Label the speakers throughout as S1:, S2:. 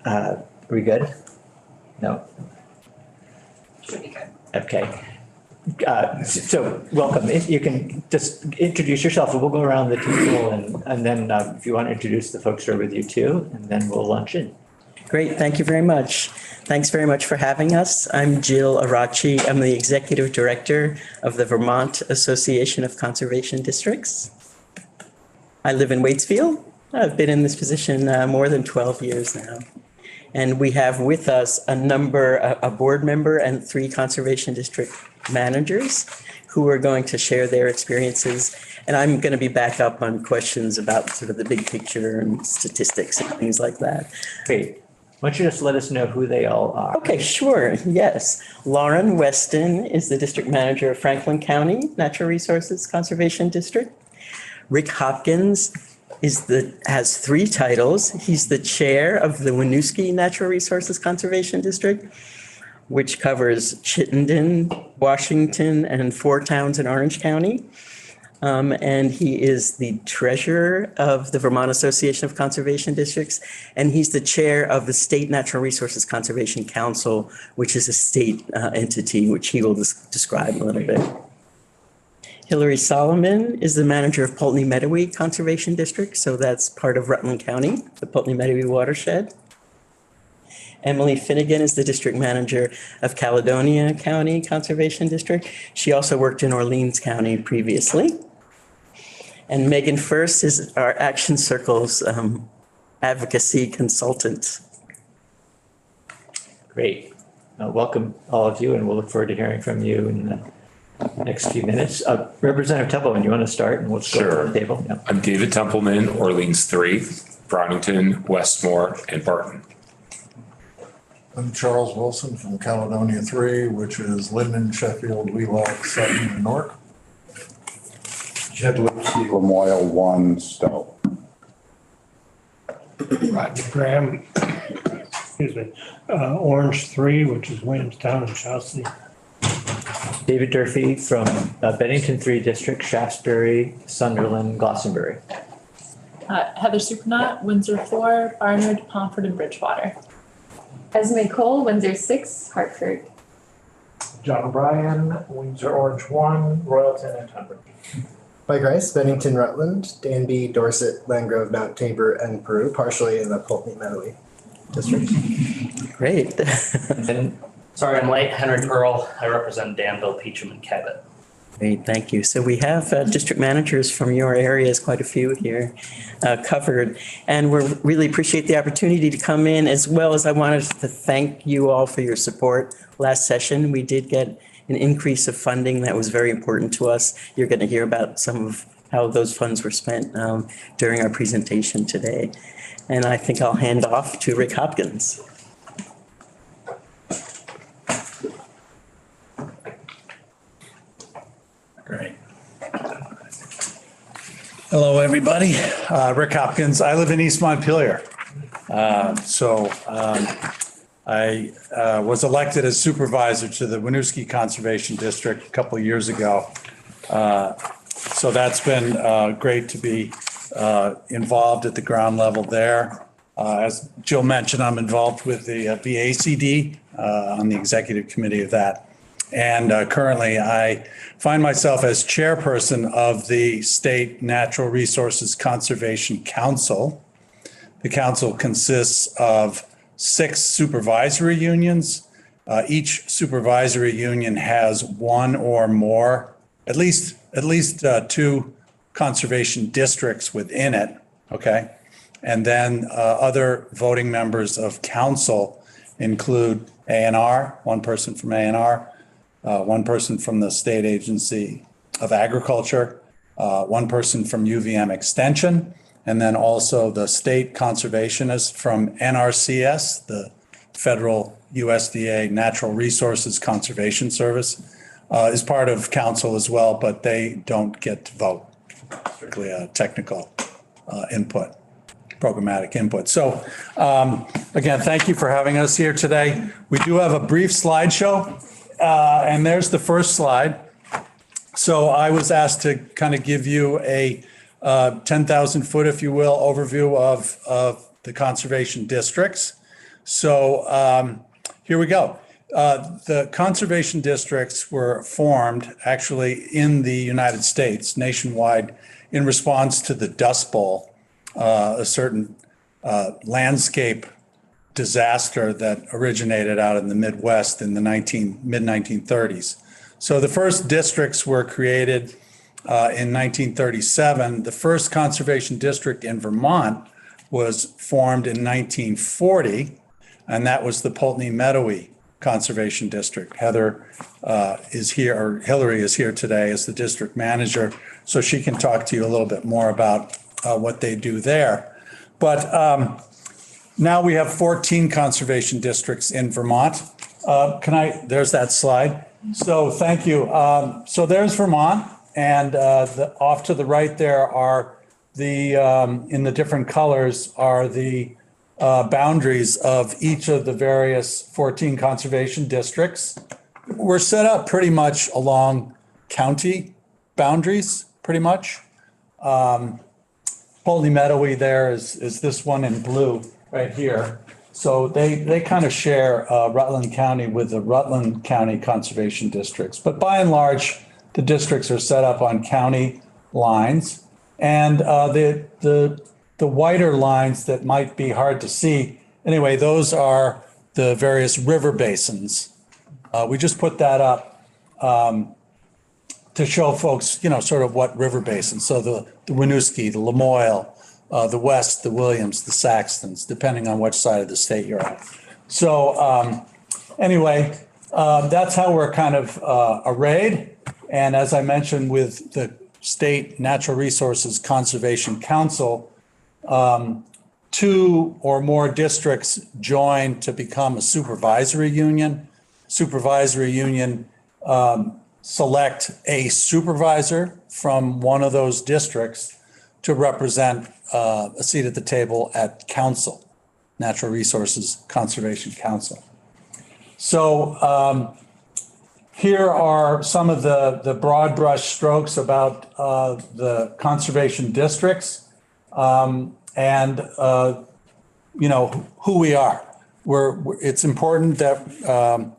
S1: Are we good? No?
S2: Should be good.
S1: Okay. So welcome. If you can just introduce yourself, and we'll go around the table and then if you want to introduce the folks who are with you too, and then we'll launch in.
S3: Great, thank you very much. Thanks very much for having us. I'm Jill Arachi. I'm the Executive Director of the Vermont Association of Conservation Districts. I live in Waitsfield. I've been in this position more than 12 years now. And we have with us a board member and 3 conservation district managers who are going to share their experiences. And I'm going to be back up on questions about sort of the big picture and statistics and things like that.
S1: Great. Why don't you just let us know who they all are?
S3: Okay, sure. Yes. Lauren Weston is the district manager of Franklin County Natural Resources Conservation District. Rick Hopkins has 3 titles. He's the chair of the Winooski Natural Resources Conservation District, which covers Chittenden, Washington, and 4 towns in Orange County. And he is the treasurer of the Vermont Association of Conservation Districts, and he's the chair of the State Natural Resources Conservation Council, which is a state entity, which he will describe a little bit. Hillary Solomon is the manager of Poultney Meadowy Conservation District, so that's part of Rutland County, the Poultney Meadowy watershed. Emily Finnegan is the district manager of Caledonia County Conservation District. She also worked in Orleans County previously. And Megan First is our Action Circle's advocacy consultant.
S1: Great. Welcome all of you, and we'll look forward to hearing from you in the next few minutes. Representative Templeman, you want to start and we'll just go to the table? Yeah.
S4: I'm David Templeman, Orleans 3, Brownington, Westmore, and Barton.
S5: I'm Charles Wilson from Caledonia 3, which is Linden, Sheffield, Wheelock, Sutton, and Newark.
S6: Jed Lipsy, Lamoille 1, Stowe.
S7: Roger Graham, excuse me, Orange 3, which is Williamstown and Chelsea.
S1: David Durfee from Bennington 3 District, Shaftesbury, Sunderland, Glastonbury.
S2: Heather Supernaut, Windsor 4, Barnard, Pomfret, and Bridgewater.
S8: Esme Cole, Windsor 6, Hartford.
S9: John O'Brien, Windsor Orange 1, Royalton, and Tunbridge.
S10: Mike Rice, Bennington, Rutland, Danby, Dorset, Landgrove, Mount Tabor, and Peru, partially in the Poultney Meadowy district.
S3: Great.
S11: Sorry I'm late. Henry Pearl. I represent Danville, Peacham, and Cabot.
S3: Great, thank you. So we have district managers from your areas, quite a few here covered. And we really appreciate the opportunity to come in, as well as I wanted to thank you all for your support. Last session, we did get an increase of funding that was very important to us. You're going to hear about some of how those funds were spent during our presentation today. And I think I'll hand off to Rick Hopkins.
S12: Great. Hello, everybody. Rick Hopkins. I live in East Montpelier. I was elected as supervisor to the Winooski Conservation District a couple of years ago. So that's been great to be involved at the ground level there. As Jill mentioned, I'm involved with the VACD on the executive committee of that. And currently, I find myself as chairperson of the State Natural Resources Conservation Council. The council consists of 6 supervisory unions. Each supervisory union has one or more, at least 2 conservation districts within it. Okay, and then other voting members of council include A&R, one person from A&R. One person from the State Agency of Agriculture, one person from UVM Extension, and then also the state conservationist from NRCS, the Federal USDA Natural Resources Conservation Service, is part of council as well, but they don't get to vote, strictly a technical input, programmatic input. So again, thank you for having us here today. We do have a brief slideshow. And there's the first slide. So I was asked to kind of give you a 10,000 foot, if you will, overview of the conservation districts. So here we go. The conservation districts were formed actually in the United States nationwide in response to the Dust Bowl, a certain landscape disaster that originated out in the Midwest in the mid-1930s. So the first districts were created in 1937. The first conservation district in Vermont was formed in 1940, and that was the Poultney-Meadowy Conservation District. Heather is here, or Hillary is here today as the district manager, so she can talk to you a little bit more about what they do there. But now we have 14 conservation districts in Vermont. There's that slide. So thank you. So there's Vermont, and off to the right there are in the different colors are the boundaries of each of the various 14 conservation districts. We're set up pretty much along county boundaries, pretty much. Poultney-Meadowy there is this one in blue right here. So they kind of share Rutland County with the Rutland County Conservation Districts. But by and large, the districts are set up on county lines. And the whiter lines that might be hard to see, anyway, those are the various river basins. We just put that up to show folks, sort of what river basins. So the Winooski, the Lamoille, the West, the Williams, the Saxtons, depending on which side of the state you're on. So anyway, that's how we're kind of arrayed. And as I mentioned, with the State Natural Resources Conservation Council, 2 or more districts join to become a supervisory union. Supervisory union select a supervisor from one of those districts to represent a seat at the table at council, Natural Resources Conservation Council. So here are some of the broad brush strokes about the conservation districts and who we are. It's important that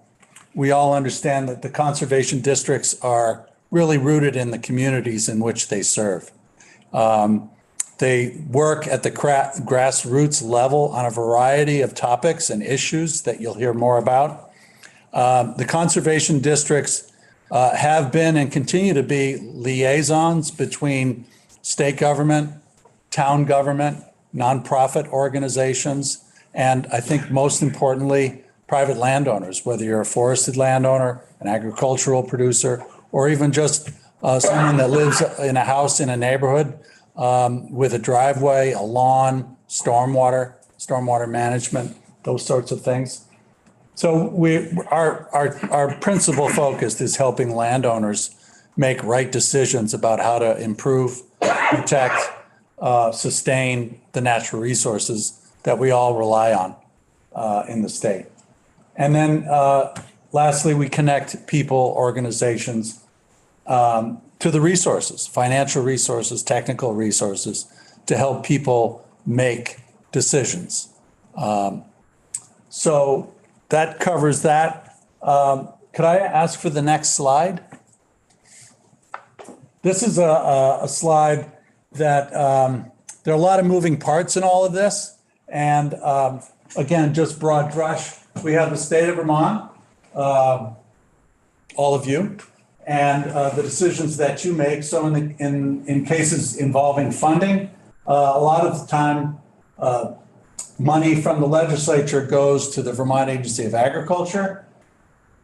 S12: we all understand that the conservation districts are really rooted in the communities in which they serve. They work at the grassroots level on a variety of topics and issues that you'll hear more about. The conservation districts have been and continue to be liaisons between state government, town government, nonprofit organizations, and I think most importantly, private landowners, whether you're a forested landowner, an agricultural producer, or even just someone that lives in a house in a neighborhood with a driveway, a lawn, stormwater management, those sorts of things. So our principal focus is helping landowners make right decisions about how to improve, protect, sustain the natural resources that we all rely on in the state. And then lastly, we connect people, organizations to the resources, financial resources, technical resources to help people make decisions. So that covers that. Could I ask for the next slide? This is a slide that there are a lot of moving parts in all of this. And again, just broad brush, we have the state of Vermont, all of you, and the decisions that you make. So in cases involving funding, a lot of the time, money from the legislature goes to the Vermont Agency of Agriculture.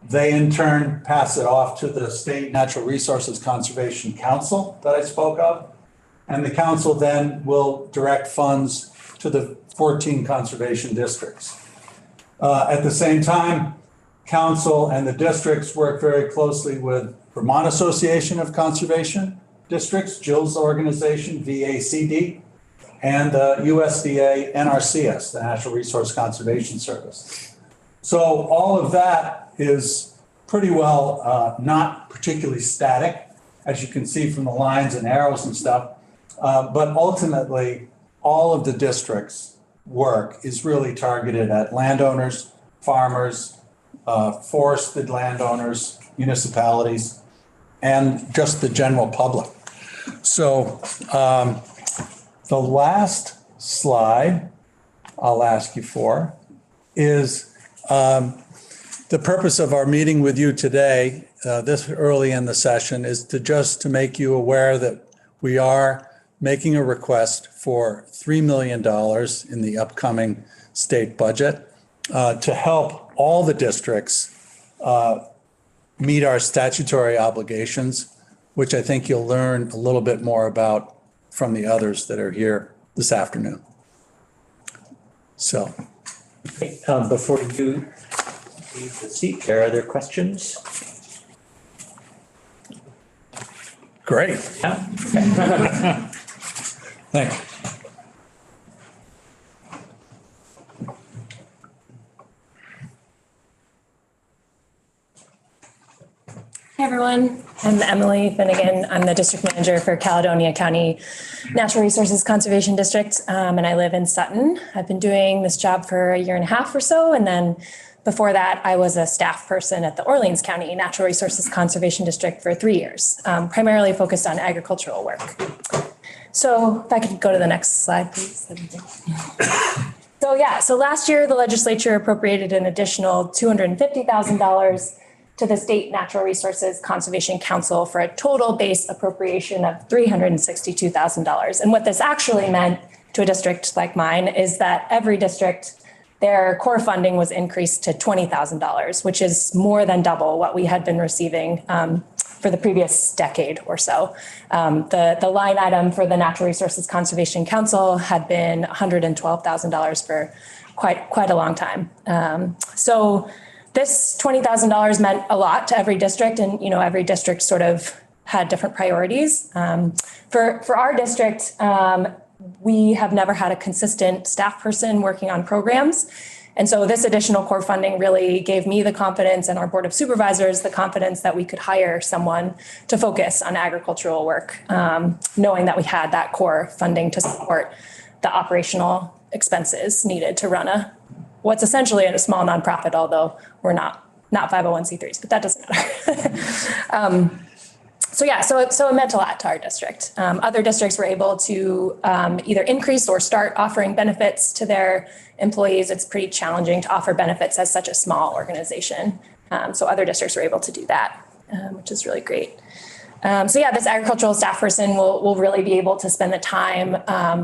S12: They in turn pass it off to the State Natural Resources Conservation Council that I spoke of. And the council then will direct funds to the 14 conservation districts. At the same time, council and the districts work very closely with Vermont Association of Conservation Districts, Jill's organization, VACD, and the USDA NRCS, the Natural Resource Conservation Service. So all of that is pretty well not particularly static, as you can see from the lines and arrows and stuff. But ultimately, all of the districts work is really targeted at landowners, farmers, forested landowners, municipalities, and just the general public. So the last slide I'll ask you for is the purpose of our meeting with you today, this early in the session, is to make you aware that we are making a request for $3 million in the upcoming state budget to help all the districts meet our statutory obligations, which I think you'll learn a little bit more about from the others that are here this afternoon. So.
S1: Before you leave the seat, there are other questions?
S12: Great.
S1: Yeah. Okay.
S12: Thank you.
S13: Hi, everyone. I'm Emily Finnegan. I'm the district manager for Caledonia County Natural Resources Conservation District, and I live in Sutton. I've been doing this job for a year and a half or so, and then before that, I was a staff person at the Orleans County Natural Resources Conservation District for 3 years, primarily focused on agricultural work. So if I could go to the next slide, please. So last year, the legislature appropriated an additional $250,000 to the State Natural Resources Conservation Council for a total base appropriation of $362,000. And what this actually meant to a district like mine is that every district, their core funding was increased to $20,000, which is more than double what we had been receiving for the previous decade or so. The line item for the Natural Resources Conservation Council had been $112,000 for quite a long time. So this $20,000 meant a lot to every district, and every district sort of had different priorities. For our district, we have never had a consistent staff person working on programs. And so this additional core funding really gave me the confidence, and our Board of Supervisors the confidence, that we could hire someone to focus on agricultural work, knowing that we had that core funding to support the operational expenses needed to run what's essentially a small nonprofit, although we're not 501c3s, but that doesn't matter. So it meant a lot to our district. Other districts were able to either increase or start offering benefits to their employees. It's pretty challenging to offer benefits as such a small organization. So other districts were able to do that, which is really great. This agricultural staff person will really be able to spend the time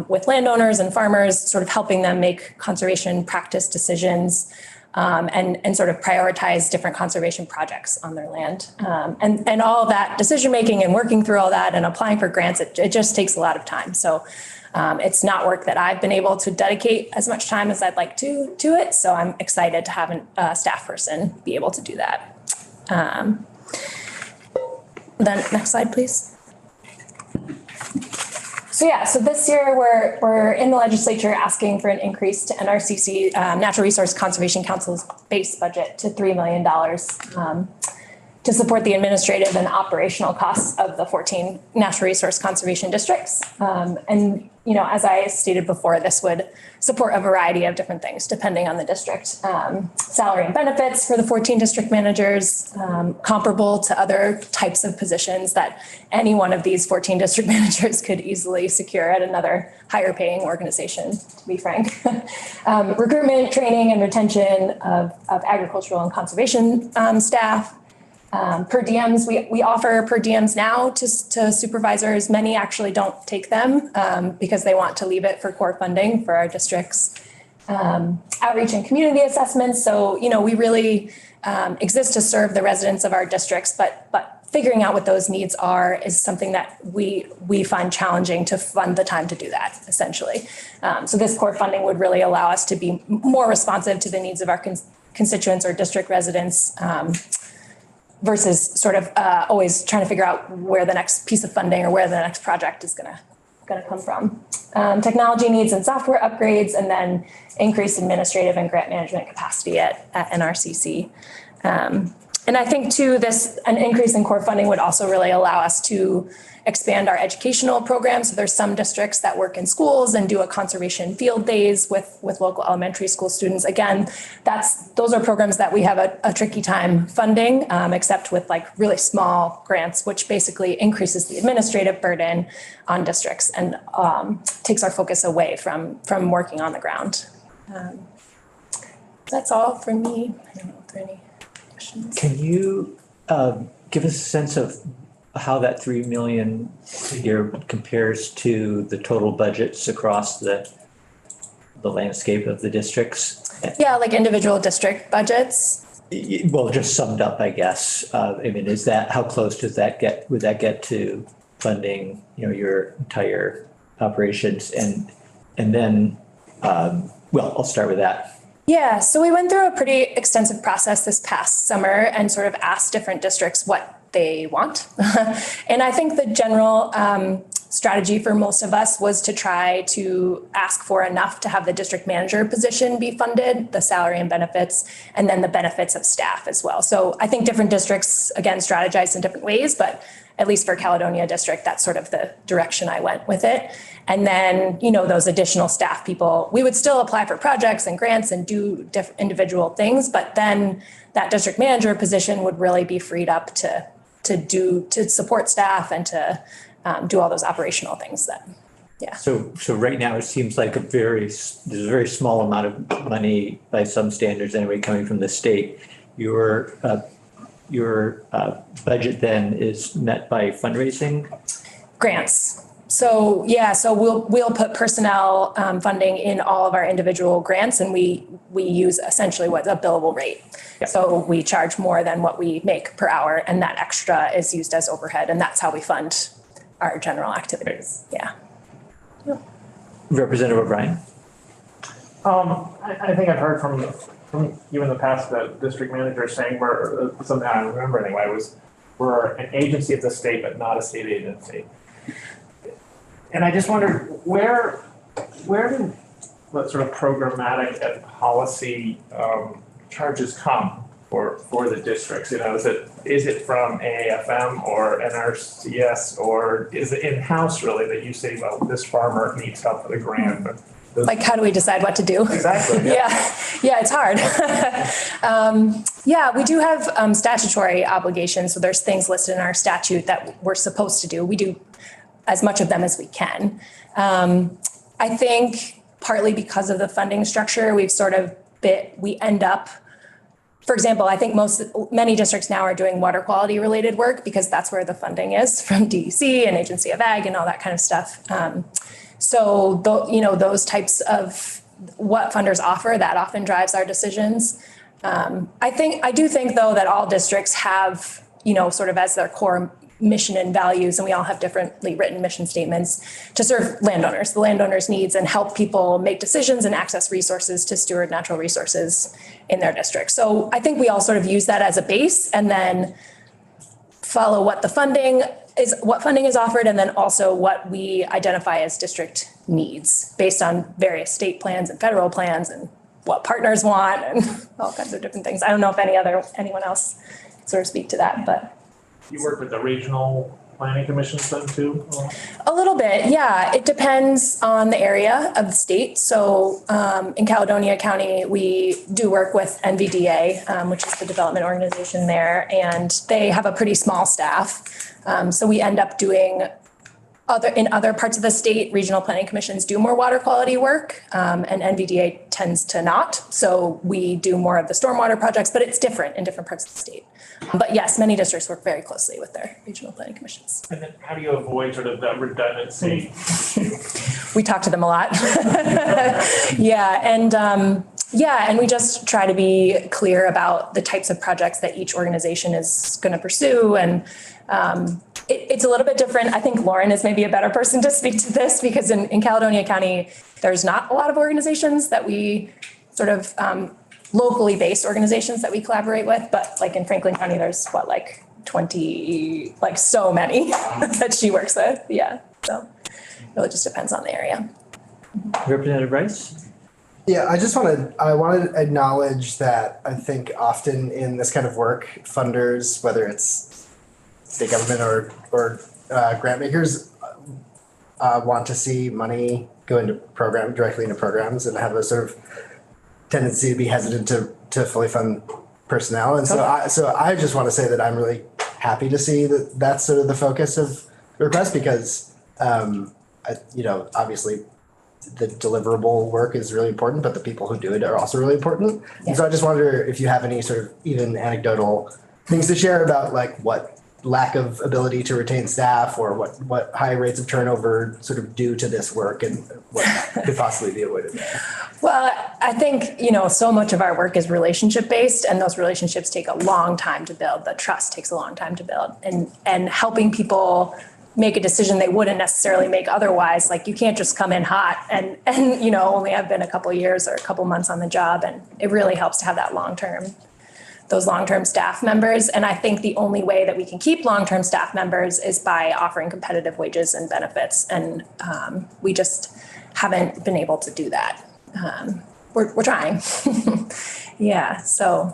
S13: with landowners and farmers, sort of helping them make conservation practice decisions, and sort of prioritize different conservation projects on their land. And all of that decision-making and working through all that and applying for grants, it just takes a lot of time. So it's not work that I've been able to dedicate as much time as I'd like to it. So I'm excited to have a staff person be able to do that. Then next slide, please. So this year we're in the legislature asking for an increase to NRCC, Natural Resource Conservation Council's base budget to $3 million to support the administrative and operational costs of the 14 natural resource conservation districts. As I stated before, this would support a variety of different things depending on the district. Salary and benefits for the 14 district managers, comparable to other types of positions that any one of these 14 district managers could easily secure at another higher paying organization, to be frank. Recruitment, training, and retention of agricultural and conservation staff. Per diems, we offer per diems now to supervisors. Many actually don't take them because they want to leave it for core funding for our districts. Outreach and community assessments. So, we really exist to serve the residents of our districts, but figuring out what those needs are is something that we find challenging to fund the time to do that, essentially. So this core funding would really allow us to be more responsive to the needs of our constituents or district residents, versus sort of always trying to figure out where the next piece of funding or where the next project is gonna come from. Technology needs and software upgrades, and then increased administrative and grant management capacity at NRCC. And I think too, an increase in core funding would also really allow us to expand our educational programs. So there's some districts that work in schools and do a conservation field days with local elementary school students. Again, those are programs that we have a tricky time funding, except with like really small grants, which basically increases the administrative burden on districts and takes our focus away from working on the ground. That's all for me. I don't know if there are any questions.
S1: Can you give us a sense of how that 3 million figure compares to the total budgets across the landscape of the districts?
S13: Yeah, like individual district budgets.
S1: Well, just summed up, I guess. I mean, how close would that get to funding, your entire operations? And then, I'll start with that.
S13: Yeah, so we went through a pretty extensive process this past summer and sort of asked different districts what they want. And I think the general strategy for most of us was to try to ask for enough to have the district manager position be funded, the salary and benefits, and then the benefits of staff as well. So I think different districts, again, strategize in different ways, but at least for Caledonia District, that's sort of the direction I went with it. And then, those additional staff people, we would still apply for projects and grants and do individual things, but then that district manager position would really be freed up to support staff and to do all those operational things yeah.
S1: So right now it seems like there's a very small amount of money by some standards anyway coming from the state. Your budget then is met by fundraising?
S13: Grants. So we'll put personnel funding in all of our individual grants, and we use essentially what's a billable rate.
S1: Yeah.
S13: So we charge more than what we make per hour, and that extra is used as overhead, and that's how we fund our general activities. Yeah.
S1: Representative O'Brien?
S9: I think I've heard from you in the past that district managers saying something I remember anyway we're an agency of the state, but not a state agency. And I just wondered where do what sort of programmatic and policy charges come for the districts? Is it from AAFM or NRCS, or is it in-house really that you say, well, this farmer needs help with a grant?
S13: Like, how do we decide what to do?
S9: Exactly.
S13: Yeah, it's hard. We do have statutory obligations. So there's things listed in our statute that we're supposed to do. We do as much of them as we can. I think partly because of the funding structure, we end up, for example, I think many districts now are doing water quality related work because that's where the funding is from DEC and Agency of Ag and all that kind of stuff. Those types of what funders offer, that often drives our decisions. I do think though that all districts have, sort of as their core mission and values, and we all have differently written mission statements to serve the landowners' needs and help people make decisions and access resources to steward natural resources in their district. So I think we all sort of use that as a base and then follow what funding is offered, and then also what we identify as district needs based on various state plans and federal plans and what partners want and all kinds of different things. I don't know if anyone else can sort of speak to that, but.
S9: You work with the regional planning commissions then too?
S13: A little bit, yeah. It depends on the area of the state. So in Caledonia County, we do work with NVDA, which is the development organization there, and they have a pretty small staff. So we end up doing in other parts of the state, regional planning commissions do more water quality work, and NVDA tends to not. So we do more of the stormwater projects, but it's different in different parts of the state. But yes, many districts work very closely with their regional planning commissions.
S9: And then how do you avoid sort of that redundancy?
S13: We talk to them a lot. And we just try to be clear about the types of projects that each organization is going to pursue. And it's a little bit different. I think Lauren is maybe a better person to speak to this because in Caledonia County, there's not a lot of organizations that we sort of locally based organizations that we collaborate with. But like in Franklin County, there's 20, so many that she works with. Yeah. So it really just depends on the area.
S1: Representative Rice?
S10: Yeah, I want to acknowledge that I think often in this kind of work, funders, whether it's state government or grant makers, want to see money go into directly into programs, and have a sort of tendency to be hesitant to fully fund personnel. And so I just want to say that I'm really happy to see that that's sort of the focus of the request, because obviously the deliverable work is really important, but the people who do it are also really important. Yeah. And so I just wonder if you have any sort of even anecdotal things to share about like what lack of ability to retain staff, or what high rates of turnover sort of due to this work, and what could possibly be avoided there.
S13: Well, I think, so much of our work is relationship based, and those relationships take a long time to build. The trust takes a long time to build, and helping people make a decision they wouldn't necessarily make otherwise. Like, you can't just come in hot and only have been a couple of years or a couple months on the job. And it really helps to have those long-term staff members. And I think the only way that we can keep long-term staff members is by offering competitive wages and benefits. And we just haven't been able to do that. We're trying. Yeah. So,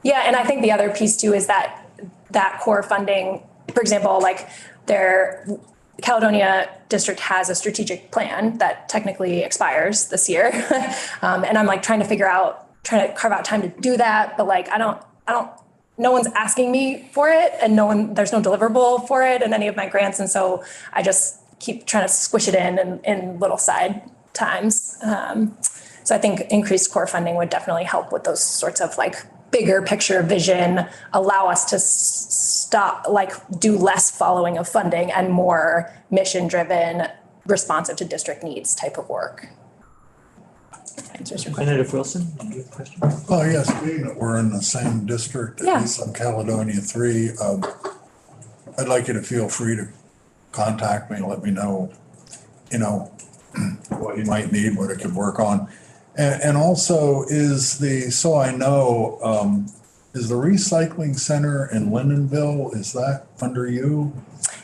S13: yeah. And I think the other piece too is that core funding, for example, like Caledonia District has a strategic plan that technically expires this year. And I'm like trying to carve out time to do that. But like, no one's asking me for it, and there's no deliverable for it in any of my grants. And so I just keep trying to squish it in little side times. So I think increased core funding would definitely help with those sorts of like bigger picture vision, allow us to do less following of funding and more mission driven, responsive to district needs type of work.
S1: Representative Wilson, do you have a question?
S5: Oh, yes, being that we're in the same district, at least on Caledonia 3, I'd like you to feel free to contact me and let me know, what you might need, what it could work on. And also is the recycling center in Lindenville, is that under you?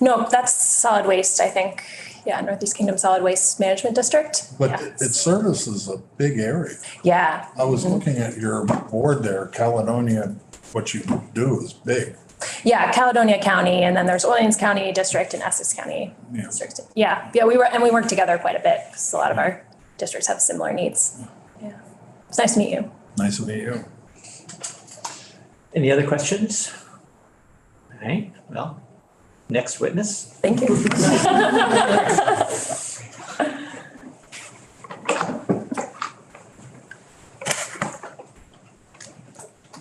S13: No, that's solid waste, I think. Yeah, Northeast Kingdom Solid Waste Management District.
S5: But
S13: yeah.
S5: It services a big area.
S13: Yeah.
S5: I was looking at your board there, Caledonia, what you do is big.
S13: Yeah, Caledonia County, and then there's Orleans County District and Essex County District. Yeah, we work together quite a bit because a lot of our districts have similar needs. Yeah, it's nice to meet you.
S5: Nice to meet you.
S1: Any other questions? All right, well, next witness.
S13: Thank you.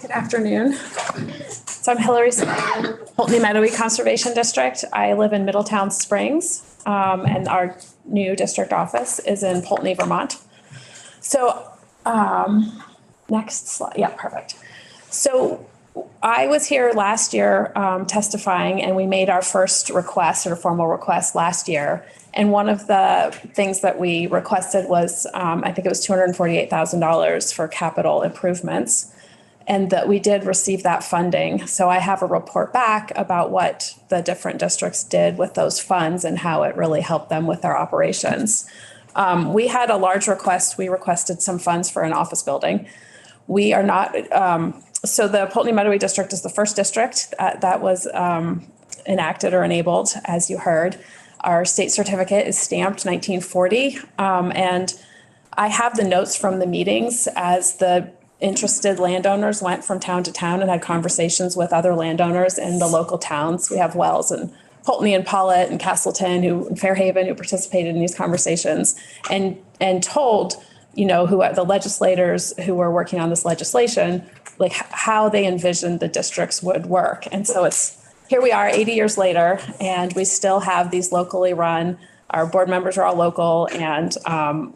S14: Good afternoon. So I'm Hillary Simon, Pulteney Meadowy Conservation District. I live in Middletown Springs, and our new district office is in Pulteney, Vermont. So next slide. Yeah, perfect. So I was here last year testifying, and we made our first request or formal request last year. And one of the things that we requested was, I think it was $248,000 for capital improvements. And that we did receive that funding. So I have a report back about what the different districts did with those funds and how it really helped them with their operations. We had a large request. We requested some funds for an office building. We are not, so the Pulteney Meadowy District is the first district that was enacted or enabled, as you heard. Our state certificate is stamped 1940. And I have the notes from the meetings as the interested landowners went from town to town and had conversations with other landowners in the local towns. We have Wells and Pulteney and Pollitt and Castleton and Fairhaven who participated in these conversations and told, who are the legislators who were working on this legislation, like how they envisioned the districts would work. And so here we are 80 years later, and we still have these locally run. Our board members are all local, and,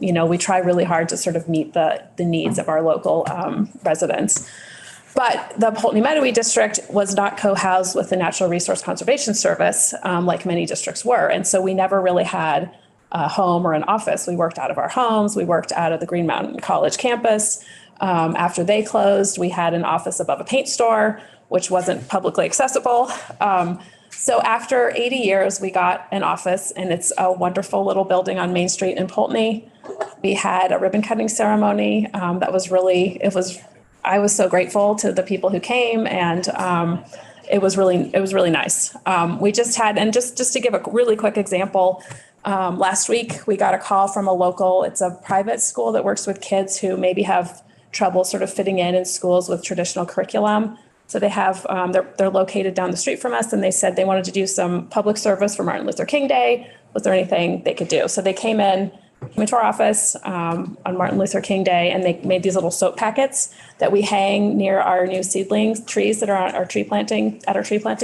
S14: we try really hard to sort of meet the needs of our local residents. But the Pulteney Meadowy District was not co-housed with the Natural Resource Conservation Service like many districts were. And so we never really had a home or an office. We worked out of our homes. We worked out of the Green Mountain College campus. After they closed, we had an office above a paint store, which wasn't publicly accessible. So after 80 years, we got an office, and it's a wonderful little building on Main Street in Poultney. We had a ribbon cutting ceremony that was I was so grateful to the people who came, and it was really nice. We just had, and just to give a really quick example, last week we got a call from it's a private school that works with kids who maybe have trouble sort of fitting in schools with traditional curriculum. So they have, they're located down the street from us, and they said they wanted to do some public service for Martin Luther King Day. Was there anything they could do? So they came into our office on Martin Luther King Day, and they made these little soap packets that we hang near our new seedlings trees that are on our tree planting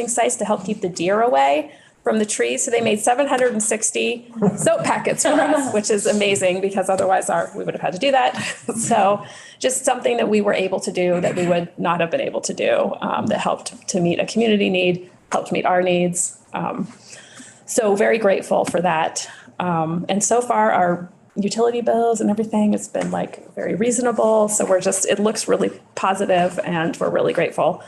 S14: sites to help keep the deer away from the trees. So they made 760 soap packets for us, which is amazing because otherwise we would have had to do that. So just something that we were able to do that we would not have been able to do that helped to meet a community need, helped meet our needs. So very grateful for that. And so far our utility bills and everything has been like very reasonable. So it looks really positive, and we're really grateful.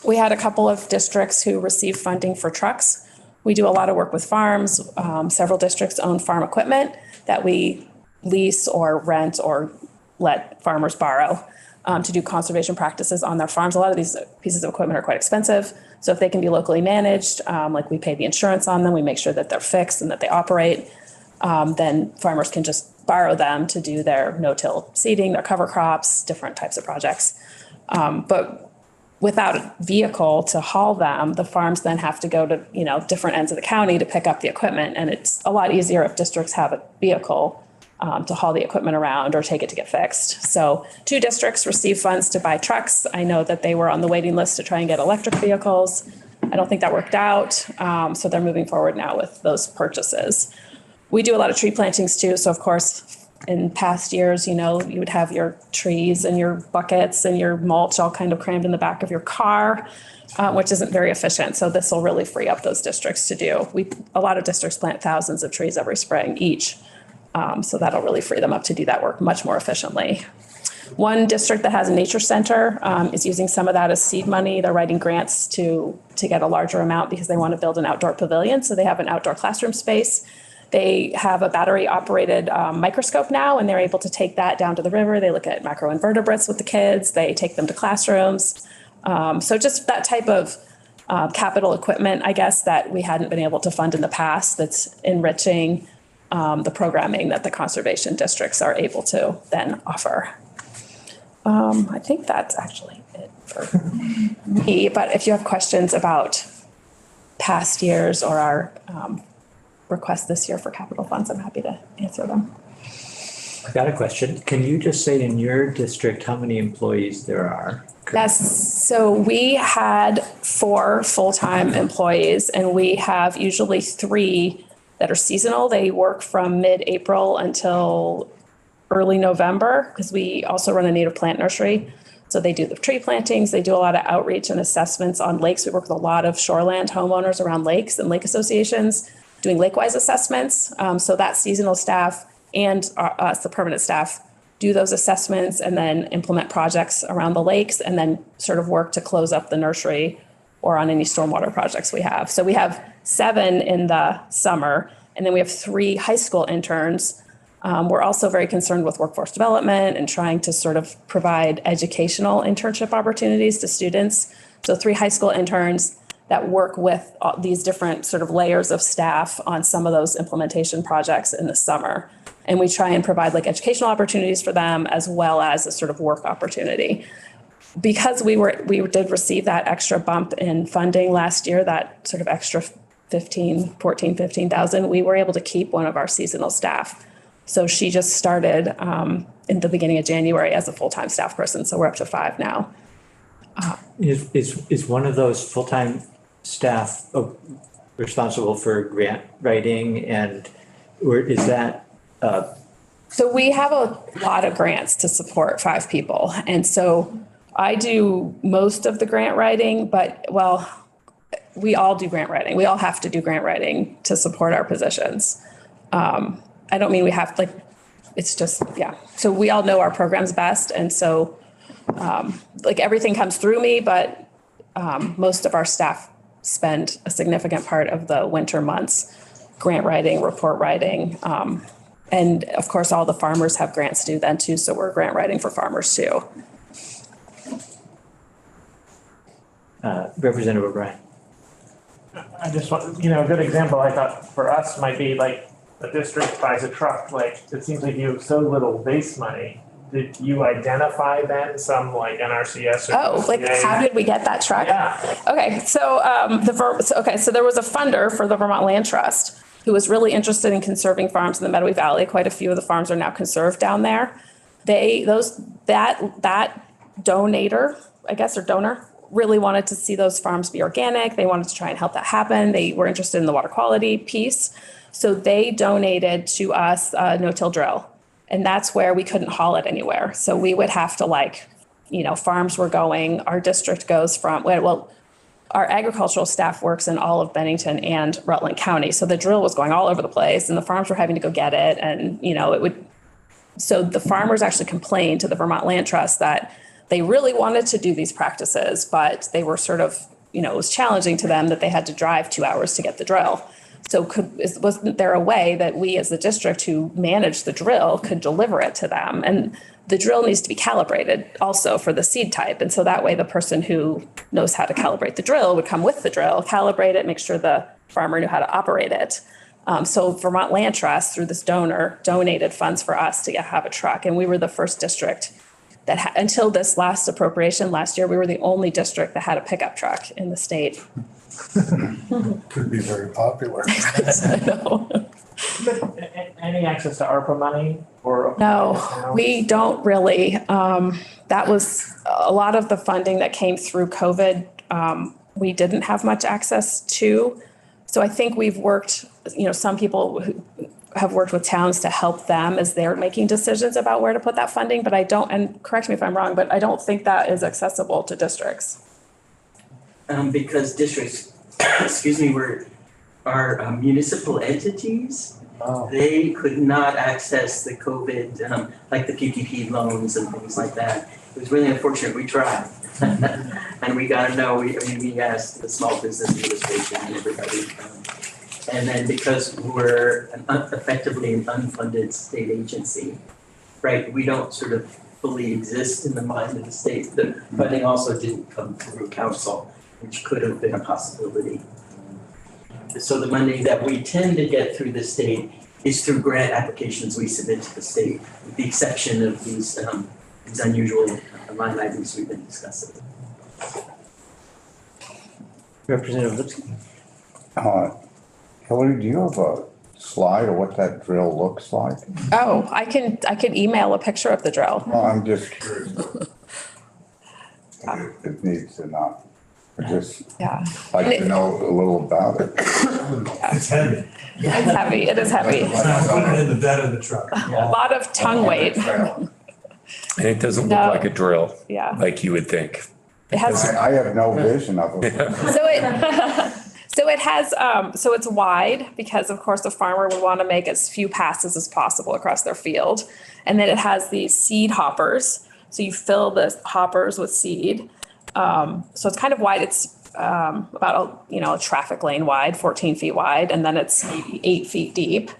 S14: We had a couple of districts who received funding for trucks. We do a lot of work with farms. Several districts own farm equipment that we lease or rent or let farmers borrow to do conservation practices on their farms. A lot of these pieces of equipment are quite expensive. So if they can be locally managed, like we pay the insurance on them, we make sure that they're fixed and that they operate, then farmers can just borrow them to do their no-till seeding, their cover crops, different types of projects. But without a vehicle to haul them, the farms then have to go to, different ends of the county to pick up the equipment. And it's a lot easier if districts have a vehicle to haul the equipment around or take it to get fixed. So 2 districts received funds to buy trucks. I know that they were on the waiting list to try and get electric vehicles. I don't think that worked out. So they're moving forward now with those purchases. We do a lot of tree plantings too. So of course, in past years, you would have your trees and your buckets and your mulch all kind of crammed in the back of your car, which isn't very efficient. So this will really free up those districts to do. A lot of districts plant thousands of trees every spring each. So that'll really free them up to do that work much more efficiently. One district that has a nature center is using some of that as seed money. They're writing grants to get a larger amount because they want to build an outdoor pavilion. So they have an outdoor classroom space. They have a battery-operated microscope now, and they're able to take that down to the river. They look at macroinvertebrates with the kids. They take them to classrooms. So just that type of capital equipment, I guess, that we hadn't been able to fund in the past that's enriching the programming that the conservation districts are able to then offer. I think that's actually it for me. But if you have questions about past years or our request this year for capital funds, I'm happy to answer them.
S1: I got a question. Can you just say in your district how many employees there are?
S14: Yes, so we had 4 full-time employees, and we have usually 3 that are seasonal. They work from mid-April until early November because we also run a native plant nursery. So they do the tree plantings. They do a lot of outreach and assessments on lakes. We work with a lot of shoreland homeowners around lakes and lake associations doing lake-wise assessments. So that seasonal staff and us, the permanent staff, do those assessments and then implement projects around the lakes and then sort of work to close up the nursery or on any stormwater projects we have. So we have 7 in the summer, and then we have 3 high school interns. We're also very concerned with workforce development and trying to sort of provide educational internship opportunities to students. So 3 high school interns that work with these different sort of layers of staff on some of those implementation projects in the summer. And we try and provide like educational opportunities for them as well as a sort of work opportunity. Because we did receive that extra bump in funding last year, that sort of extra 15,000, we were able to keep one of our seasonal staff. So she just started in the beginning of January as a full-time staff person. So we're up to 5 now.
S1: Is one of those full-time staff responsible for grant writing, and or is that?
S14: So we have a lot of grants to support 5 people. And so I do most of the grant writing, but we all do grant writing. We all have to do grant writing to support our positions. I don't mean we have it's just, yeah. So we all know our programs best. And so everything comes through me, but most of our staff spend a significant part of the winter months grant writing, report writing. And of course, all the farmers have grants due then too, so we're grant writing for farmers too.
S1: Representative O'Brien.
S9: I just want, a good example I thought for us might be like a district buys a truck, like it seems like you have so little base money. Did you identify then some like NRCS or?
S14: Oh, like
S9: USDA?
S14: how did we get that truck?
S9: Yeah.
S14: Okay, so so there was a funder for the Vermont Land Trust who was really interested in conserving farms in the Medway Valley. Quite a few of the farms are now conserved down there. That donator, I guess, or donor, really wanted to see those farms be organic. They wanted to try and help that happen. They were interested in the water quality piece. So they donated to us a no-till drill. And that's where we couldn't haul it anywhere. So we would have to farms were going, our district goes from, our agricultural staff works in all of Bennington and Rutland County. So the drill was going all over the place and the farms were having to go get it. And, so the farmers actually complained to the Vermont Land Trust that they really wanted to do these practices, but they were sort of, it was challenging to them that they had to drive 2 hours to get the drill. So wasn't there a way that we as the district who managed the drill could deliver it to them? And the drill needs to be calibrated also for the seed type. And so that way the person who knows how to calibrate the drill would come with the drill, calibrate it, make sure the farmer knew how to operate it. So Vermont Land Trust, through this donor, donated funds for us to have a truck. And we were the first district that until this last appropriation last year, we were the only district that had a pickup truck in the state.
S5: Could be very popular.
S14: I know.
S9: Any access to ARPA money or?
S14: No, we don't really. That was a lot of the funding that came through COVID. We didn't have much access to. So I think we've worked, some people who have worked with towns to help them as they're making decisions about where to put that funding. But I don't, and correct me if I'm wrong, but I don't think that is accessible to districts.
S3: Because districts, are municipal entities.
S9: Oh.
S3: They could not access the COVID, like the PPP loans and things like that. It was really unfortunate. We tried. And we got to know, we asked the Small Business Administration and everybody. And then because we're effectively an unfunded state agency, right, we don't sort of fully exist in the mind of the state. The funding also didn't come through council, which could have been a possibility. So the money that we tend to get through the state is through grant applications we submit to the state, with the exception of these unusual line items we've been discussing.
S1: Representative Lipsky.
S6: Hillary, do you have a slide of what that drill looks like?
S14: Oh, I can email a picture of the drill.
S6: Well, I'm just curious. It needs to not. I just like to know a little about it.
S12: It's heavy.
S14: It's heavy. It is heavy.
S12: Put it in the bed of the truck.
S14: A lot of tongue weight.
S4: And it doesn't look like a drill.
S14: Yeah.
S4: Like you would think.
S14: It has.
S6: I have no vision of it.
S14: So it's wide because of course the farmer would want to make as few passes as possible across their field. And then it has these seed hoppers. So you fill the hoppers with seed. So it's kind of wide. It's about a traffic lane wide, 14 feet wide, and then it's maybe 8 feet deep.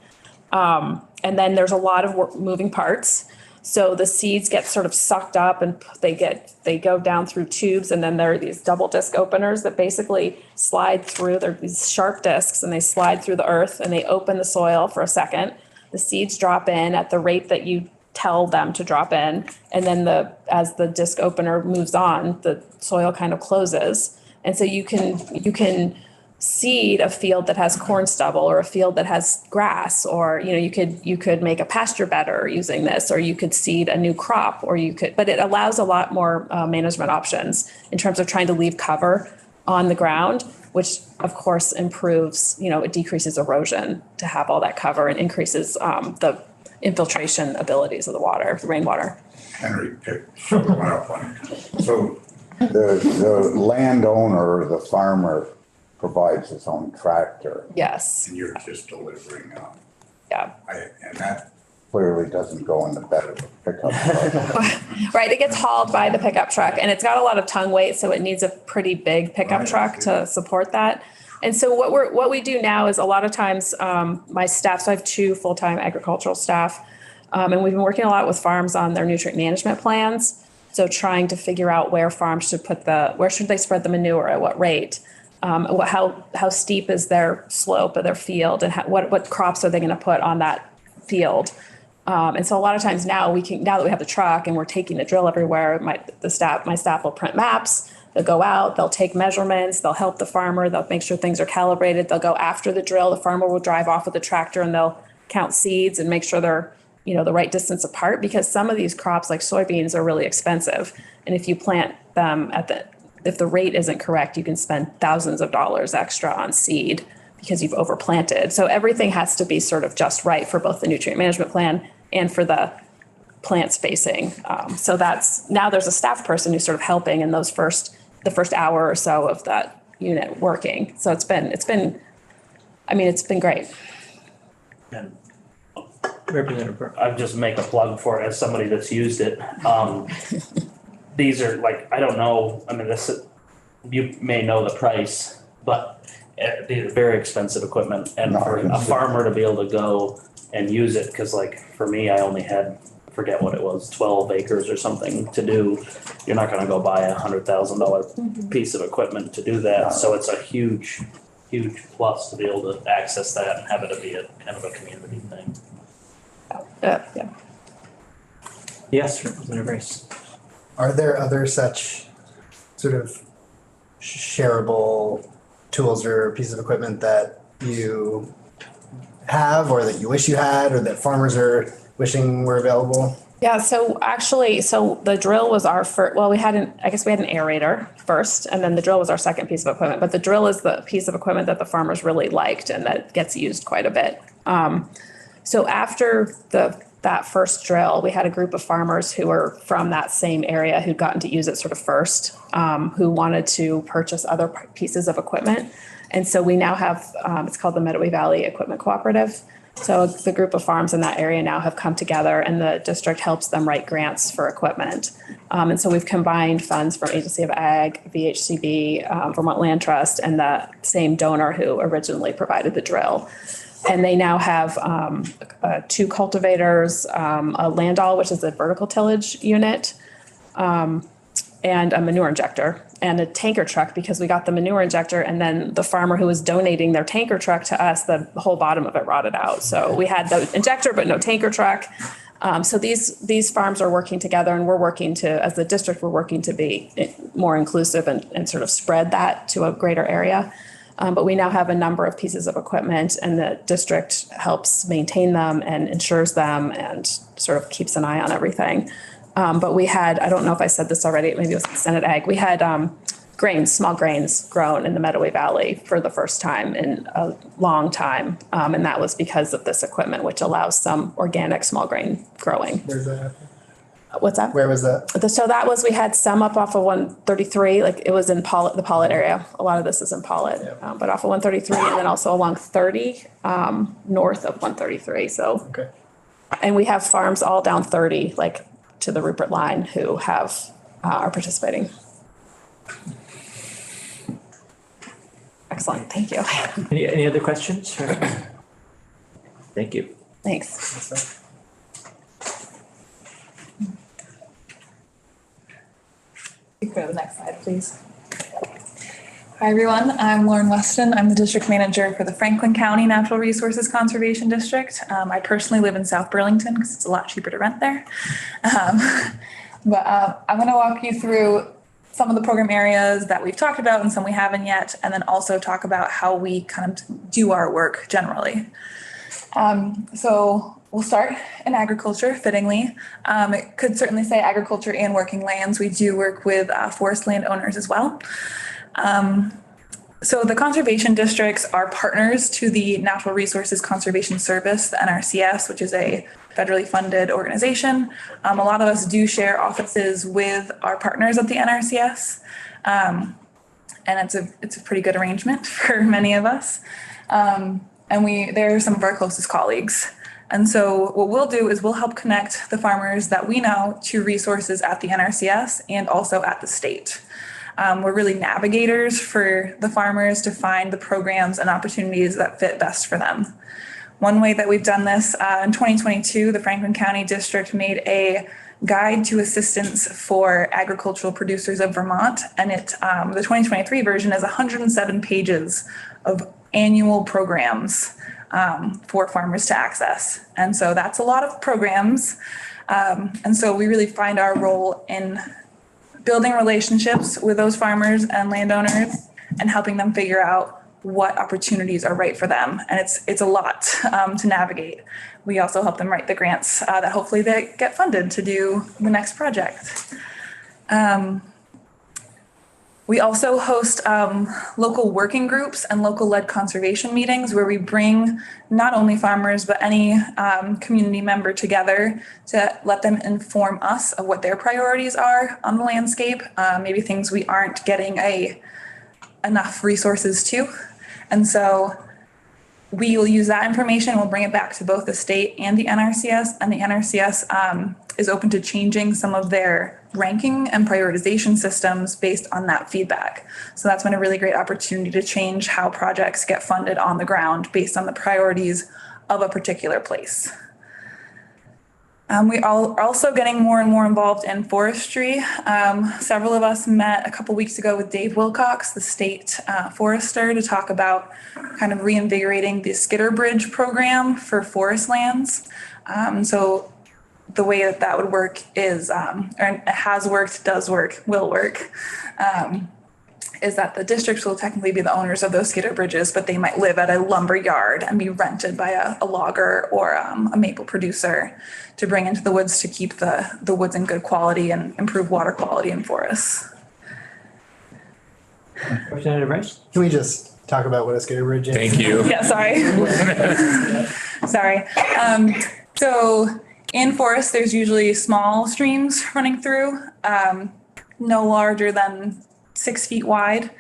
S14: And then there's a lot of moving parts. So the seeds get sort of sucked up and they go down through tubes, and then there are these double disc openers that basically slide through. They're these sharp discs and they slide through the earth and they open the soil for a second. The seeds drop in at the rate that you tell them to drop in. And then as the disc opener moves on, the soil kind of closes. And so you can seed a field that has corn stubble or a field that has grass, or you could make a pasture bedder using this, or you could seed a new crop, but it allows a lot more management options in terms of trying to leave cover on the ground, which of course improves, it decreases erosion to have all that cover and increases the infiltration abilities of the water, the rainwater.
S6: Henry picked one up on it. So the landowner, the farmer, provides his own tractor.
S14: Yes.
S6: And you're just delivering.
S14: Yeah.
S6: And that clearly doesn't go in the bed of a pickup truck.
S14: Right, it gets hauled by the pickup truck and it's got a lot of tongue weight, so it needs a pretty big pickup truck to support that. And so what we do now is a lot of times, my staff, so I have 2 full-time agricultural staff, and we've been working a lot with farms on their nutrient management plans. So trying to figure out where farms should where should they spread the manure at what rate? How steep is their slope of their field, and what crops are they going to put on that field? And so a lot of times now that we have the truck and we're taking the drill everywhere, my staff will print maps. They'll go out, they'll take measurements, they'll help the farmer, they'll make sure things are calibrated. They'll go after the drill. The farmer will drive off with the tractor and they'll count seeds and make sure they're, the right distance apart, because some of these crops like soybeans are really expensive. And if you plant them if the rate isn't correct, you can spend thousands of dollars extra on seed because you've overplanted. So everything has to be sort of just right for both the nutrient management plan and for the plant spacing. So now there's a staff person who's sort of helping in the first hour or so of that unit working. So it's been great.
S1: Representative Burke.
S11: I'd just make a plug for it as somebody that's used it. These are I don't know, you may know the price, but these are very expensive equipment. And for a farmer to be able to go and use it, because for me, I only had, forget what it was, 12 acres or something to do. You're not going to go buy $100,000 piece of equipment to do that. So it's a huge, huge plus to be able to access that and have it be a kind of a community thing.
S14: Yeah.
S1: Yes, Representative Rice.
S10: Are there other such sort of shareable tools or pieces of equipment that you have or that you wish you had or that farmers are wishing were available?
S14: Yeah, so the drill was our first, we had an aerator first, and then the drill was our second piece of equipment. But the drill is the piece of equipment that the farmers really liked and that gets used quite a bit. So after that first drill, we had a group of farmers who were from that same area who'd gotten to use it sort of first, who wanted to purchase other pieces of equipment. And so we now have, it's called the Medowee Valley Equipment Cooperative. So the group of farms in that area now have come together and the district helps them write grants for equipment. And so we've combined funds from Agency of Ag, VHCB, Vermont Land Trust, and the same donor who originally provided the drill. And they now have 2 cultivators, a landau, which is a vertical tillage unit, and a manure injector and a tanker truck, because we got the manure injector and then the farmer who was donating their tanker truck to us, the whole bottom of it rotted out. So we had the injector, but no tanker truck. So these farms are working together, and we're working to, as the district, we're working to be more inclusive and sort of spread that to a greater area. But we now have a number of pieces of equipment, and the district helps maintain them and insures them and sort of keeps an eye on everything. But we had, I don't know if I said this already, maybe it was Senate Ag, we had small grains grown in the Medowee Valley for the first time in a long time. And that was because of this equipment, which allows some organic small grain growing.
S10: Where's that?
S14: What's that?
S10: Where was that?
S14: So we had some up off of 133, it was in the Pollitt area. A lot of this is in Pollitt, but off of 133 and then also along 30, north of 133. So,
S10: okay.
S14: And we have farms all down 30, to the Rupert line, who are participating. Excellent, thank you.
S1: Any other questions? Thank you.
S14: Thanks.
S2: You can go to the next slide, please. Hi, everyone. I'm Lauren Weston. I'm the district manager for the Franklin County Natural Resources Conservation District. I personally live in South Burlington because it's a lot cheaper to rent there. But I'm going to walk you through some of the program areas that we've talked about and some we haven't yet, and then also talk about how we kind of do our work generally. So we'll start in agriculture, fittingly. It could certainly say agriculture and working lands. We do work with forest landowners as well. So the conservation districts are partners to the Natural Resources Conservation Service, the NRCS, which is a federally funded organization. A lot of us do share offices with our partners at the NRCS. And it's a pretty good arrangement for many of us. And they're some of our closest colleagues. And so what we'll do is we'll help connect the farmers that we know to resources at the NRCS and also at the state. We're really navigators for the farmers to find the programs and opportunities that fit best for them. One way that we've done this, in 2022, the Franklin County District made a guide to assistance for agricultural producers of Vermont. And the 2023 version is 107 pages of annual programs for farmers to access. And so that's a lot of programs. And so we really find our role in building relationships with those farmers and landowners and helping them figure out what opportunities are right for them. And it's a lot to navigate. We also help them write the grants that hopefully they get funded to do the next project. We also host local working groups and local led conservation meetings where we bring not only farmers, but any community member together to let them inform us of what their priorities are on the landscape, maybe things we aren't getting enough resources to. And so we will use that information, we'll bring it back to both the state and the NRCS, and the NRCS is open to changing some of their ranking and prioritization systems based on that feedback. So that's been a really great opportunity to change how projects get funded on the ground based on the priorities of a particular place. We are also getting more and more involved in forestry. Several of us met a couple weeks ago with Dave Wilcox, the state forester, to talk about kind of reinvigorating the Skidder Bridge program for forest lands. So the way that would work is, or it has worked, does work, will work, is that the districts will technically be the owners of those Skidder bridges, but they might live at a lumber yard and be rented by a logger or a maple producer to bring into the woods to keep the woods in good quality and improve water quality in forests.
S1: Representative Rice?
S10: Can we just talk about what a Skidder Bridge is?
S4: Thank you.
S2: Yeah, sorry. Sorry. So in forests, there's usually small streams running through, no larger than 6 feet wide.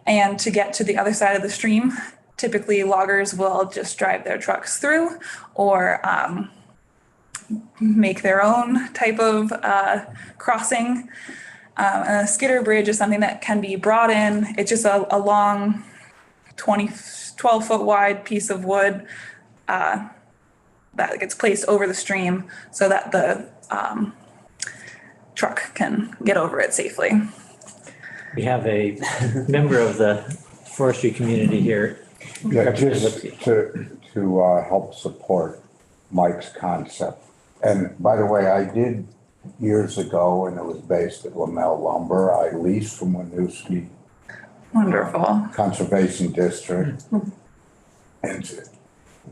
S2: And to get to the other side of the stream, typically loggers will just drive their trucks through or make their own type of crossing. And a Skidder Bridge is something that can be brought in. It's just a long 12 foot wide piece of wood that gets placed over the stream so that the truck can get over it safely.
S1: We have a member of the forestry community here.
S6: Yeah, just to help support Mike's concept. And by the way, I did years ago, and it was based at Lamell Lumber. I leased from Winooski.
S2: Wonderful.
S6: Conservation District. And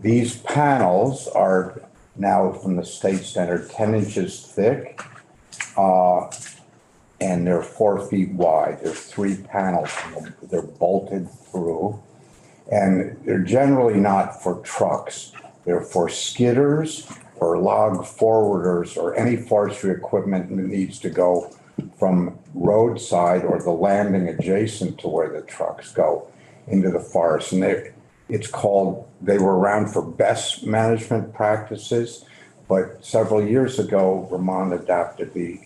S6: these panels are now from the state standard 10 inches thick. And they're 4 feet wide. There's 3 panels. They're bolted through. And they're generally not for trucks. They're for skidders or log forwarders or any forestry equipment that needs to go from roadside or the landing adjacent to where the trucks go into the forest. And they were around for best management practices, but several years ago, Vermont adopted the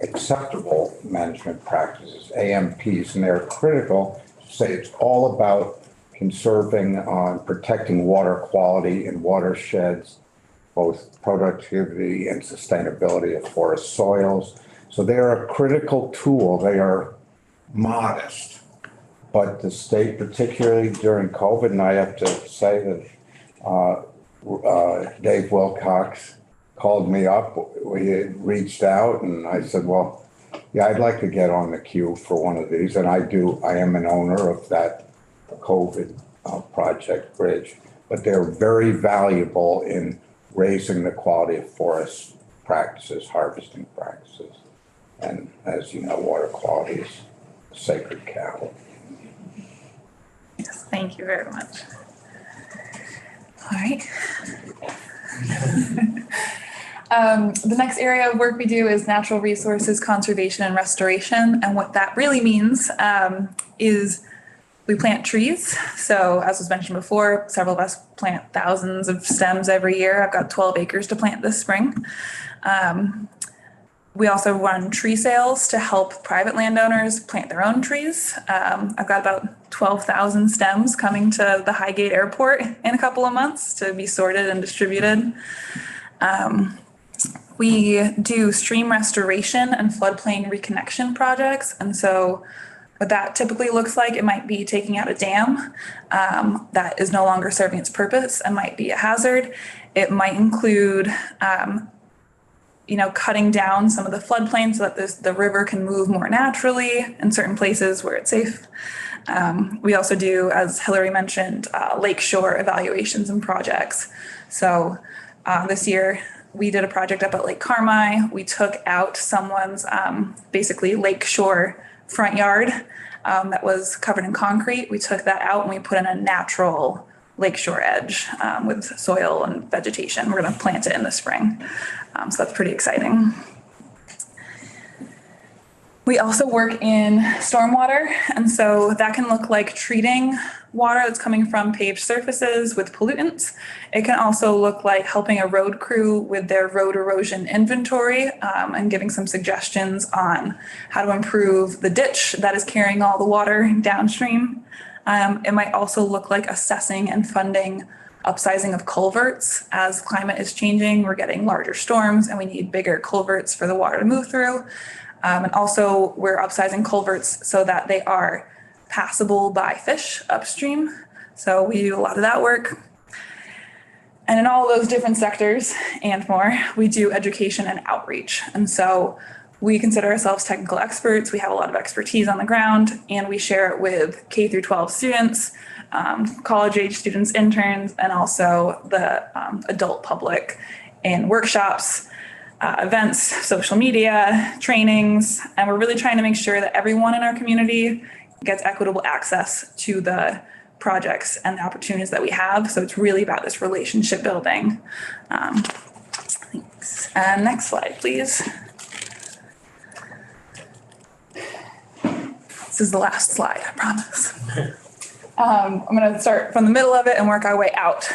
S6: acceptable management practices, AMPs, and they're critical to say it's all about conserving, protecting water quality in watersheds, both productivity and sustainability of forest soils. So they're a critical tool. They are modest, but the state, particularly during COVID, and I have to say that Dave Wilcox called me up. We had reached out and I said, well, yeah, I'd like to get on the queue for one of these. And I am an owner of that COVID project bridge, but they're very valuable in raising the quality of forest practices, harvesting practices. And as you know, water quality is a sacred cow.
S2: Yes, thank you very much. All right. The next area of work we do is natural resources conservation and restoration. And what that really means is We plant trees. So as was mentioned before, several of us plant thousands of stems every year. I've got 12 acres to plant this spring. We also run tree sales to help private landowners plant their own trees. I've got about 12,000 stems coming to the Highgate Airport in a couple of months to be sorted and distributed. We do stream restoration and floodplain reconnection projects. And so what that typically looks like, it might be taking out a dam that is no longer serving its purpose and might be a hazard. It might include cutting down some of the floodplains so that the river can move more naturally in certain places where it's safe. We also do, as Hillary mentioned, lakeshore evaluations and projects. So this year we did a project up at Lake Carmi. We took out someone's basically lakeshore front yard that was covered in concrete. We took that out and we put in a natural lakeshore edge with soil and vegetation. We're going to plant it in the spring. So that's pretty exciting. We also work in stormwater. And so that can look like treating water that's coming from paved surfaces with pollutants. It can also look like helping a road crew with their road erosion inventory and giving some suggestions on how to improve the ditch that is carrying all the water downstream. It might also look like assessing and funding upsizing of culverts. As climate is changing, we're getting larger storms and we need bigger culverts for the water to move through. And also we're upsizing culverts so that they are passable by fish upstream. So we do a lot of that work. And in all those different sectors and more, we do education and outreach. And so we consider ourselves technical experts. We have a lot of expertise on the ground and we share it with K through 12 students, college age students, interns, and also the adult public in workshops, events, social media, trainings. And we're really trying to make sure that everyone in our community gets equitable access to the projects and the opportunities that we have. So it's really about this relationship building. Thanks. And next slide, please. This is the last slide, I promise. I'm going to start from the middle of it and work our way out.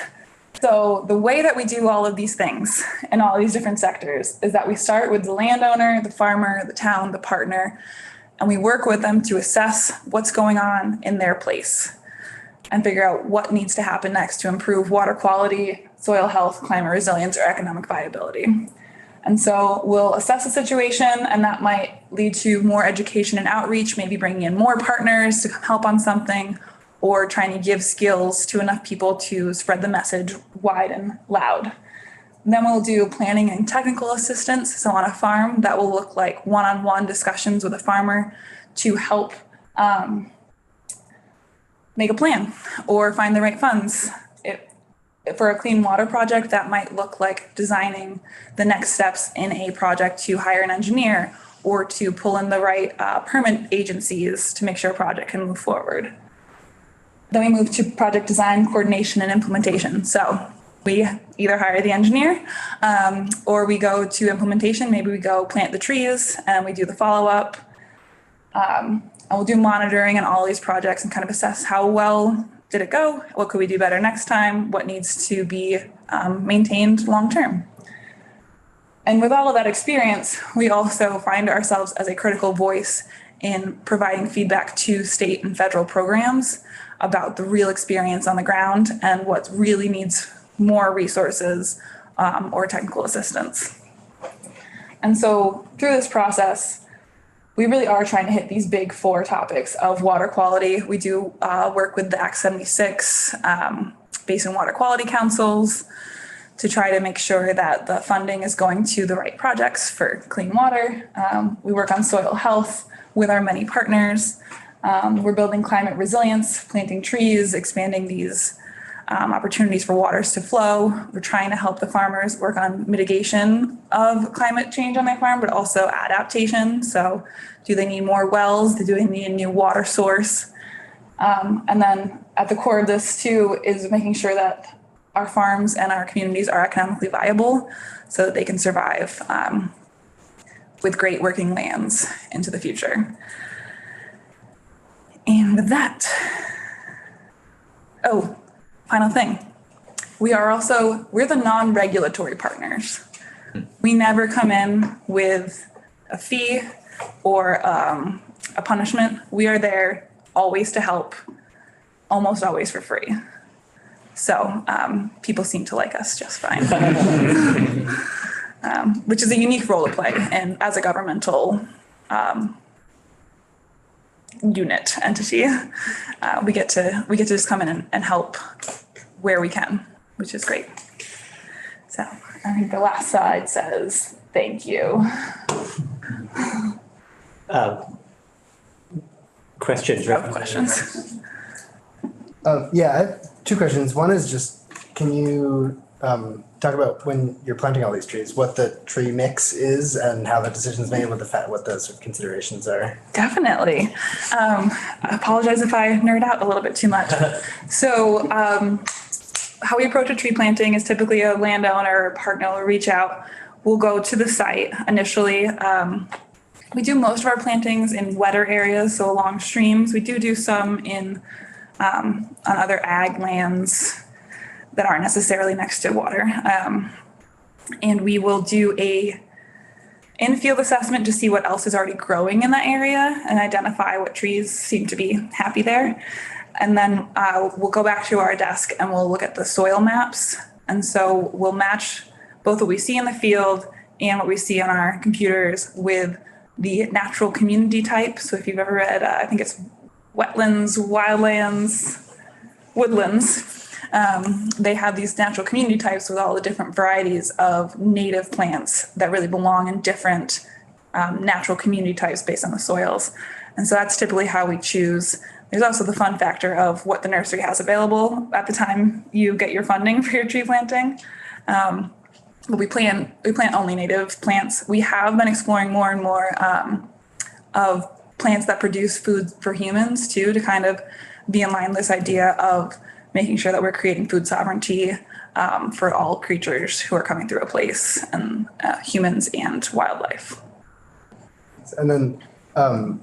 S2: So the way that we do all of these things in all these different sectors is that we start with the landowner, the farmer, the town, the partner, and we work with them to assess what's going on in their place and figure out what needs to happen next to improve water quality, soil health, climate resilience, or economic viability. And so we'll assess the situation, and that might lead to more education and outreach, maybe bringing in more partners to help on something, or trying to give skills to enough people to spread the message wide and loud. And then we'll do planning and technical assistance. So on a farm, that will look like one-on-one discussions with a farmer to help make a plan or find the right funds. For a clean water project, that might look like designing the next steps in a project to hire an engineer or to pull in the right permit agencies to make sure a project can move forward. Then we move to project design, coordination, and implementation. So we either hire the engineer or we go to implementation. Maybe we go plant the trees and we do the follow-up. And we'll do monitoring on all these projects and kind of assess how well did it go? What could we do better next time? What needs to be maintained long-term? And with all of that experience, we also find ourselves as a critical voice in providing feedback to state and federal programs about the real experience on the ground and what really needs more resources or technical assistance. And so through this process, we really are trying to hit these big four topics of water quality. We do work with the Act 76 Basin Water Quality Councils to try to make sure that the funding is going to the right projects for clean water. We work on soil health with our many partners. We're building climate resilience, planting trees, expanding these opportunities for waters to flow. We're trying to help the farmers work on mitigation of climate change on their farm, but also adaptation. So do they need more wells? Do they need a new water source? And then at the core of this too is making sure that our farms and our communities are economically viable so that they can survive with great working lands into the future. And with that, Oh, final thing. We're the non-regulatory partners. We never come in with a fee or a punishment. We are there always to help, almost always for free. So people seem to like us just fine. Which is a unique role to play and as a governmental entity, we get to just come in and help where we can, which is great. So I think the last slide says thank you.
S1: Questions?
S2: I have questions.
S10: Yeah, I have two questions. One is just, can you talk about when you're planting all these trees, what the tree mix is and how the decision's made, what the sort of considerations are?
S2: Definitely. I apologize if I nerd out a little bit too much. So how we approach a tree planting is typically a landowner or partner will reach out. We'll go to the site initially. We do most of our plantings in wetter areas, so along streams. We do some in on other ag lands that aren't necessarily next to water. And we will do a in-field assessment to see what else is already growing in that area and identify what trees seem to be happy there. And then we'll go back to our desk and we'll look at the soil maps. And so we'll match both what we see in the field and what we see on our computers with the natural community type. So if you've ever read, I think it's Wetlands, Wildlands, Woodlands, they have these natural community types with all the different varieties of native plants that really belong in different natural community types based on the soils. And so that's typically how we choose. There's also the fun factor of what the nursery has available at the time you get your funding for your tree planting. But we plant only native plants. We have been exploring more and more of plants that produce food for humans too, to kind of be in line with this idea of making sure that we're creating food sovereignty for all creatures who are coming through a place, and humans and wildlife.
S10: And then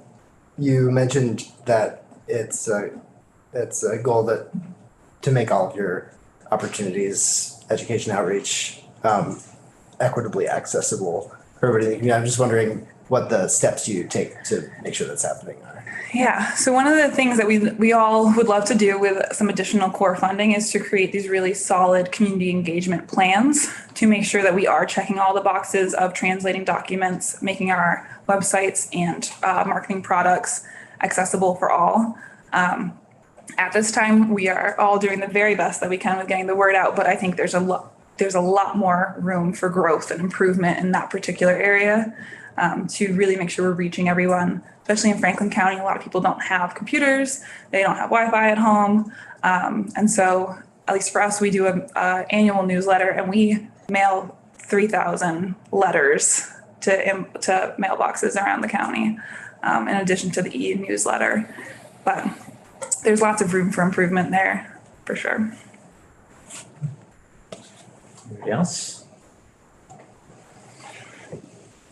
S10: you mentioned that it's a goal to make all of your opportunities, education, outreach, equitably accessible for everybody. I'm just wondering what the steps you take to make sure that's happening are.
S2: Yeah, so one of the things that we all would love to do with some additional core funding is to create these really solid community engagement plans to make sure that we are checking all the boxes of translating documents, making our websites and marketing products accessible for all. At this time, we are all doing the very best that we can with getting the word out, but I think there's a lot more room for growth and improvement in that particular area, to really make sure we're reaching everyone, especially in Franklin County. A lot of people don't have computers, they don't have Wi-Fi at home. And so at least for us, we do an annual newsletter, and we mail 3,000 letters to mailboxes around the county, in addition to the e-newsletter. But there's lots of room for improvement there, for sure.
S1: Anybody else?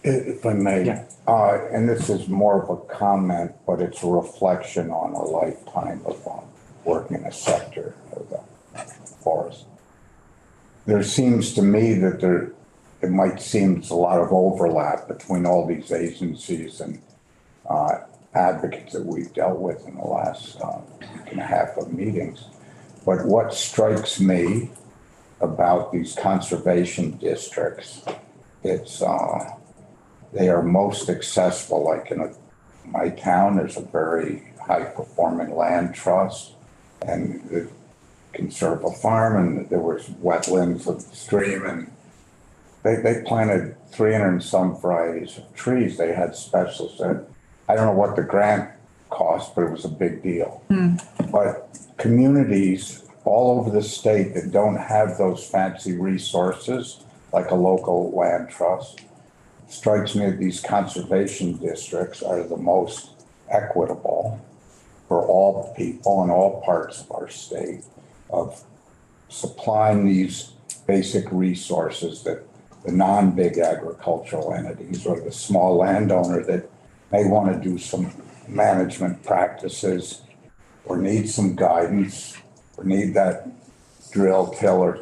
S6: If I may, and this is more of a comment, but it's a reflection on a lifetime of working in a sector of the forest. There seems to me that it might seem there's a lot of overlap between all these agencies and advocates that we've dealt with in the last week and a half of meetings. But what strikes me about these conservation districts, they are most successful. Like in my town, there's a very high-performing land trust, and it conserve a farm, and there was wetlands of the stream, and they planted 300 and some varieties of trees. They had specialists. I don't know what the grant cost, but it was a big deal. But communities all over the state that don't have those fancy resources, like a local land trust, strikes me that these conservation districts are the most equitable for all people in all parts of our state, of supplying these basic resources that the non-big agricultural entities or the small landowner that may want to do some management practices or need some guidance or need that drill tiller,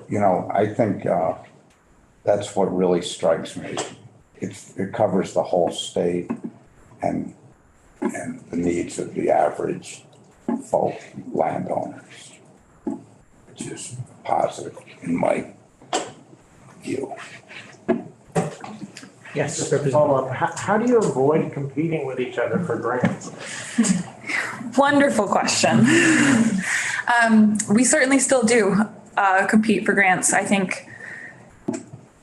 S6: I think that's what really strikes me. It covers the whole state and the needs of the average folk landowners, which is positive in my view.
S1: Yes,
S9: Just to follow up, how do you avoid competing with each other for grants?
S2: Wonderful question. We certainly still do compete for grants. I think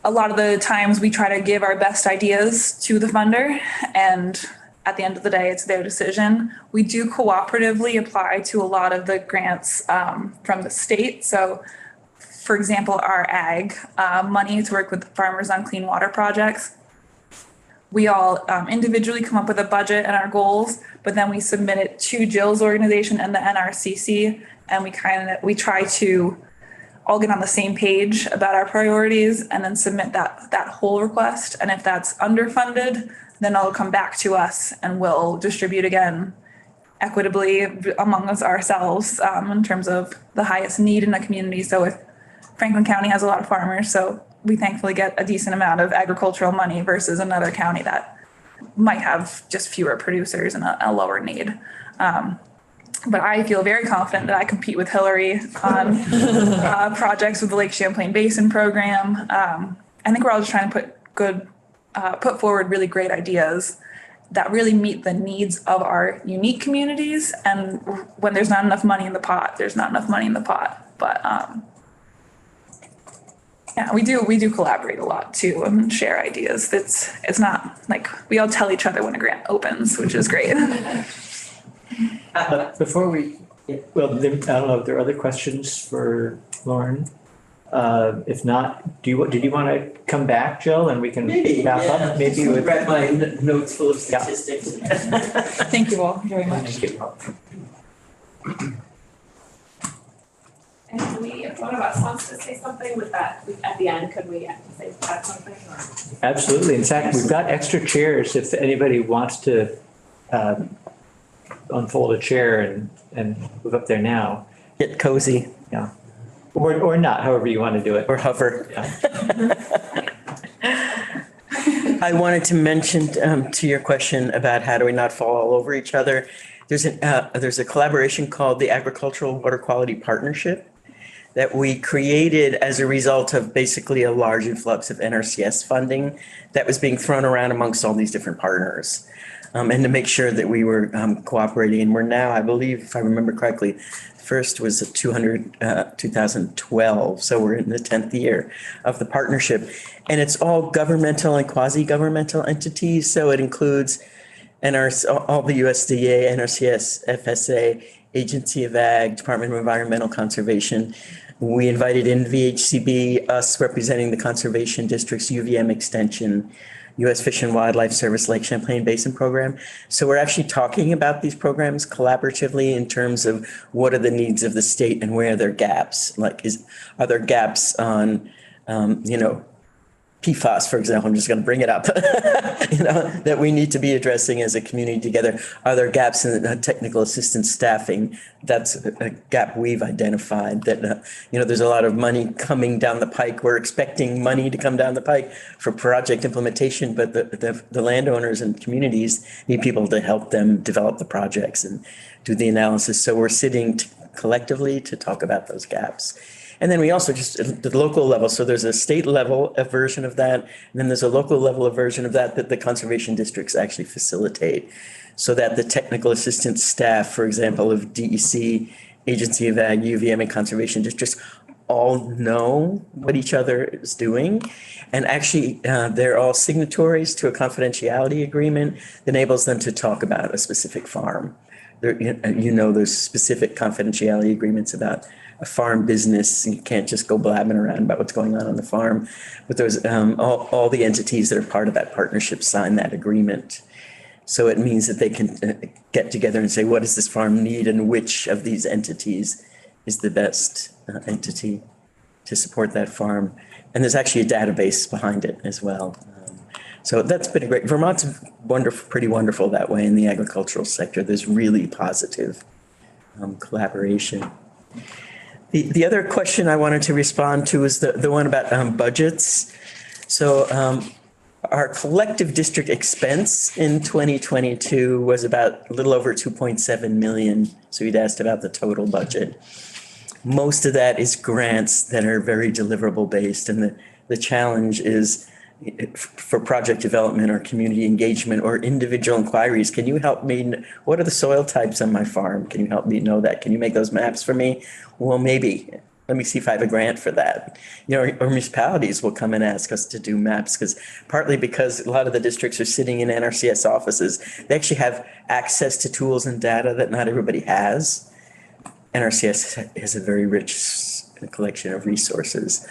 S2: a lot of the times we try to give our best ideas to the funder, and at the end of the day, it's their decision. We do cooperatively apply to a lot of the grants from the state. So, for example, our ag money to work with farmers on clean water projects. We all individually come up with a budget and our goals, but then we submit it to Jill's organization and the NRCC, and we try to all get on the same page about our priorities and then submit that whole request. And if that's underfunded, then it'll come back to us and we'll distribute again equitably among us ourselves in terms of the highest need in the community. So if Franklin County has a lot of farmers, so we thankfully get a decent amount of agricultural money versus another county that might have just fewer producers and a lower need. But I feel very confident that I compete with Hillary on projects with the Lake Champlain Basin program. I think we're all just trying to put forward really great ideas that really meet the needs of our unique communities. And when there's not enough money in the pot, there's not enough money in the pot. But yeah, we do collaborate a lot too and share ideas. It's not like we all tell each other when a grant opens, which is great.
S1: Before we, I don't know if there are other questions for Lauren. If not, did you want to come back, Jill, and we can wrap up maybe with.
S3: Read my notes full of statistics.
S2: Thank you all very much.
S1: Thank you.
S14: And if one of us wants to say something with that, at the end, could we say something?
S1: Absolutely. In fact, we've got extra chairs if anybody wants to unfold a chair and move up there now.
S3: Get cozy.
S1: Yeah. Or not, however you want to do it.
S3: Or hover.
S1: Yeah.
S3: I wanted to mention to your question about how do we not fall all over each other. There's a collaboration called the Agricultural Water Quality Partnership that we created as a result of basically a large influx of NRCS funding that was being thrown around amongst all these different partners. And to make sure that we were cooperating. And we're now, I believe, if I remember correctly, first was 2012. So we're in the 10th year of the partnership. And it's all governmental and quasi-governmental entities. So it includes all the USDA, NRCS, FSA, Agency of Ag, Department of Environmental Conservation. We invited in VHCB, us representing the conservation districts, UVM Extension, U.S. Fish and Wildlife Service, Lake Champlain Basin Program. So we're actually talking about these programs collaboratively in terms of what are the needs of the state and where are there gaps? Are there gaps on, PFAS, for example? I'm just going to bring it up, that we need to be addressing as a community together. Are there gaps in technical assistance staffing? That's a gap we've identified that, there's a lot of money coming down the pike. We're expecting money to come down the pike for project implementation, but the landowners and communities need people to help them develop the projects and do the analysis. So we're sitting collectively to talk about those gaps. And then we also just at the local level. So there's a state level version of that. And then there's a local level version of that the conservation districts actually facilitate so that the technical assistance staff, for example, of DEC, Agency of Ag, UVM, and conservation districts all know what each other is doing. And actually, they're all signatories to a confidentiality agreement that enables them to talk about a specific farm. There's specific confidentiality agreements about a farm business. You can't just go blabbing around about what's going on the farm. But there's all the entities that are part of that partnership sign that agreement. So it means that they can get together and say, what does this farm need and which of these entities is the best entity to support that farm. And there's actually a database behind it as well. So that's been great. Vermont's pretty wonderful that way in the agricultural sector. There's really positive collaboration. The other question I wanted to respond to is the one about budgets. So our collective district expense in 2022 was about a little over 2.7 million. So you'd asked about the total budget. Most of that is grants that are very deliverable based. And the challenge is for project development or community engagement or individual inquiries. Can you help me? What are the soil types on my farm? Can you help me know that? Can you make those maps for me? Well, maybe. Let me see if I have a grant for that. Or municipalities will come and ask us to do maps partly because a lot of the districts are sitting in NRCS offices. They actually have access to tools and data that not everybody has. NRCS has a very rich collection of resources.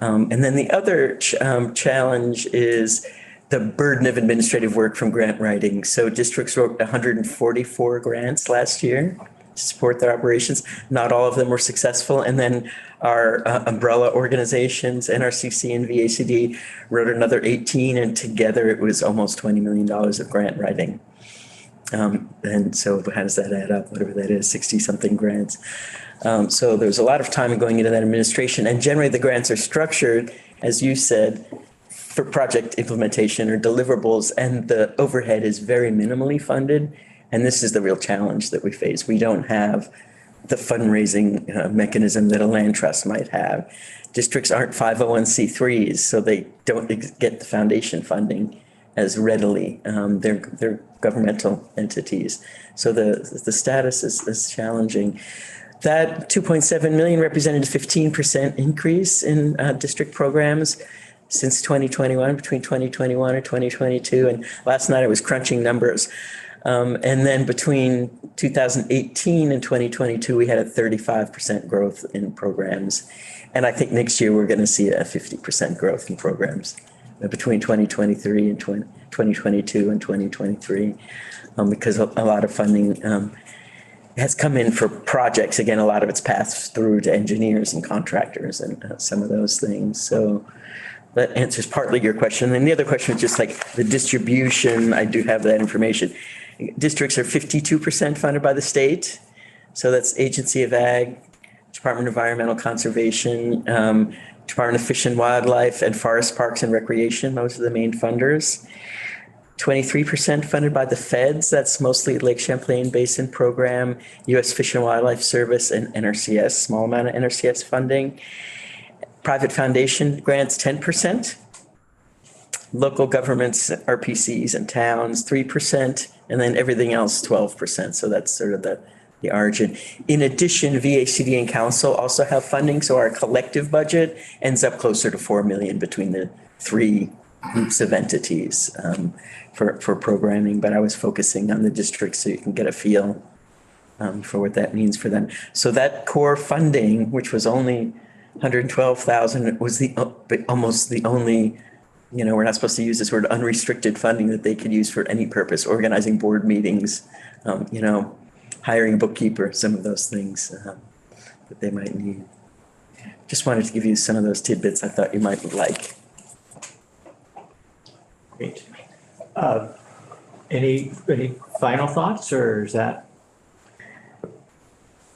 S3: And then the other challenge is the burden of administrative work from grant writing. So districts wrote 144 grants last year to support their operations. Not all of them were successful. And then our umbrella organizations, NRCC and VACD, wrote another 18, and together it was almost $20 million of grant writing. And so how does that add up? Whatever that is, 60 something grants. So there's a lot of time going into that administration, and generally the grants are structured, as you said, for project implementation or deliverables, and the overhead is very minimally funded. And this is the real challenge that we face. We don't have the fundraising mechanism that a land trust might have. Districts aren't 501c3s, so they don't get the foundation funding as readily. They're governmental entities. So the status is challenging. That 2.7 million represented a 15% increase in district programs since 2021, between 2021 and 2022. And last night I was crunching numbers. And then between 2018 and 2022, we had a 35% growth in programs. And I think next year we're going to see a 50% growth in programs between 2023 and 2022 and 2023, because a lot of funding has come in for projects. Again, a lot of it's passed through to engineers and contractors and some of those things. So that answers partly your question. And the other question is just like the distribution. I do have that information. Districts are 52% funded by the state. So that's Agency of Ag, Department of Environmental Conservation, Department of Fish and Wildlife, and Forest Parks and Recreation. Those are the main funders. 23% funded by the feds. That's mostly Lake Champlain Basin Program, U.S. Fish and Wildlife Service, and NRCS, small amount of NRCS funding. Private foundation grants, 10%. Local governments, RPCs and towns, 3%. And then everything else, 12%. So that's sort of the origin. In addition, VACD and council also have funding. So our collective budget ends up closer to 4 million between the three groups of entities for programming. But I was focusing on the districts so you can get a feel for what that means for them. So that core funding, which was only 112,000, was almost the only, we're not supposed to use this word, unrestricted funding that they could use for any purpose, organizing board meetings, hiring a bookkeeper, some of those things that they might need. Just wanted to give you some of those tidbits I thought you might like.
S1: Great. Any final thoughts, or is that?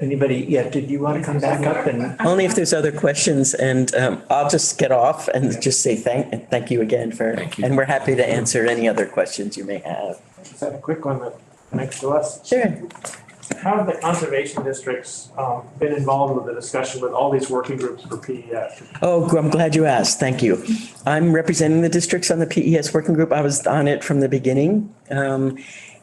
S1: Anybody, did you want to come back up and?
S3: Only if there's other questions, and I'll just get off and just say thank you again and we're happy to answer any other questions you may have.
S9: Just had a quick one that connects to us.
S3: Sure.
S9: How have the conservation districts been involved with the discussion with all these working groups for PES?
S3: Oh, I'm glad you asked. Thank you. I'm representing the districts on the PES working group. I was on it from the beginning.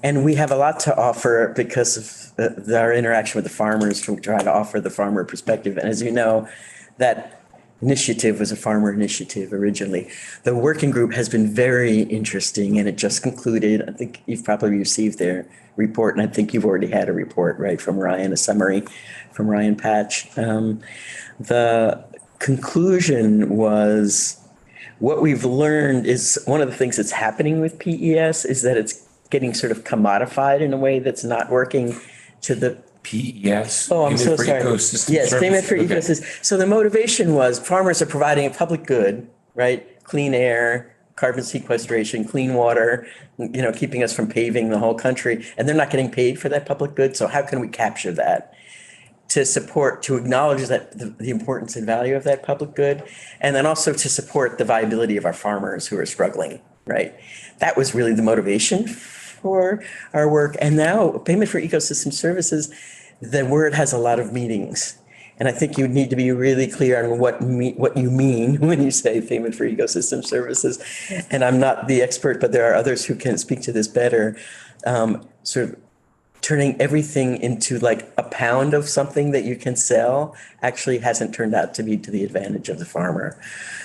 S3: And we have a lot to offer because of our interaction with the farmers to try to offer the farmer perspective. And as you know, that initiative was a farmer initiative originally. The working group has been very interesting, and it just concluded. I think you've probably received their report, and I think you've already had a report, right, from Ryan, a summary from Ryan Patch. The conclusion was what we've learned is one of the things that's happening with PES is that it's getting sort of commodified in a way that's not working to the
S4: PES.
S3: Oh, I'm so sorry. Yes, payment for
S4: Okay.
S3: ecosystem. So the motivation was farmers are providing a public good, right? Clean air, carbon sequestration, clean water, keeping us from paving the whole country, and they're not getting paid for that public good. So how can we capture that? to support, to acknowledge that the importance and value of that public good, and then also to support the viability of our farmers who are struggling, right? That was really the motivation for our work. And now payment for ecosystem services, the word has a lot of meanings. And I think you need to be really clear on what you mean when you say payment for ecosystem services. And I'm not the expert, but there are others who can speak to this better. Sort of turning everything into like a pound of something that you can sell actually hasn't turned out to be to the advantage of the farmer.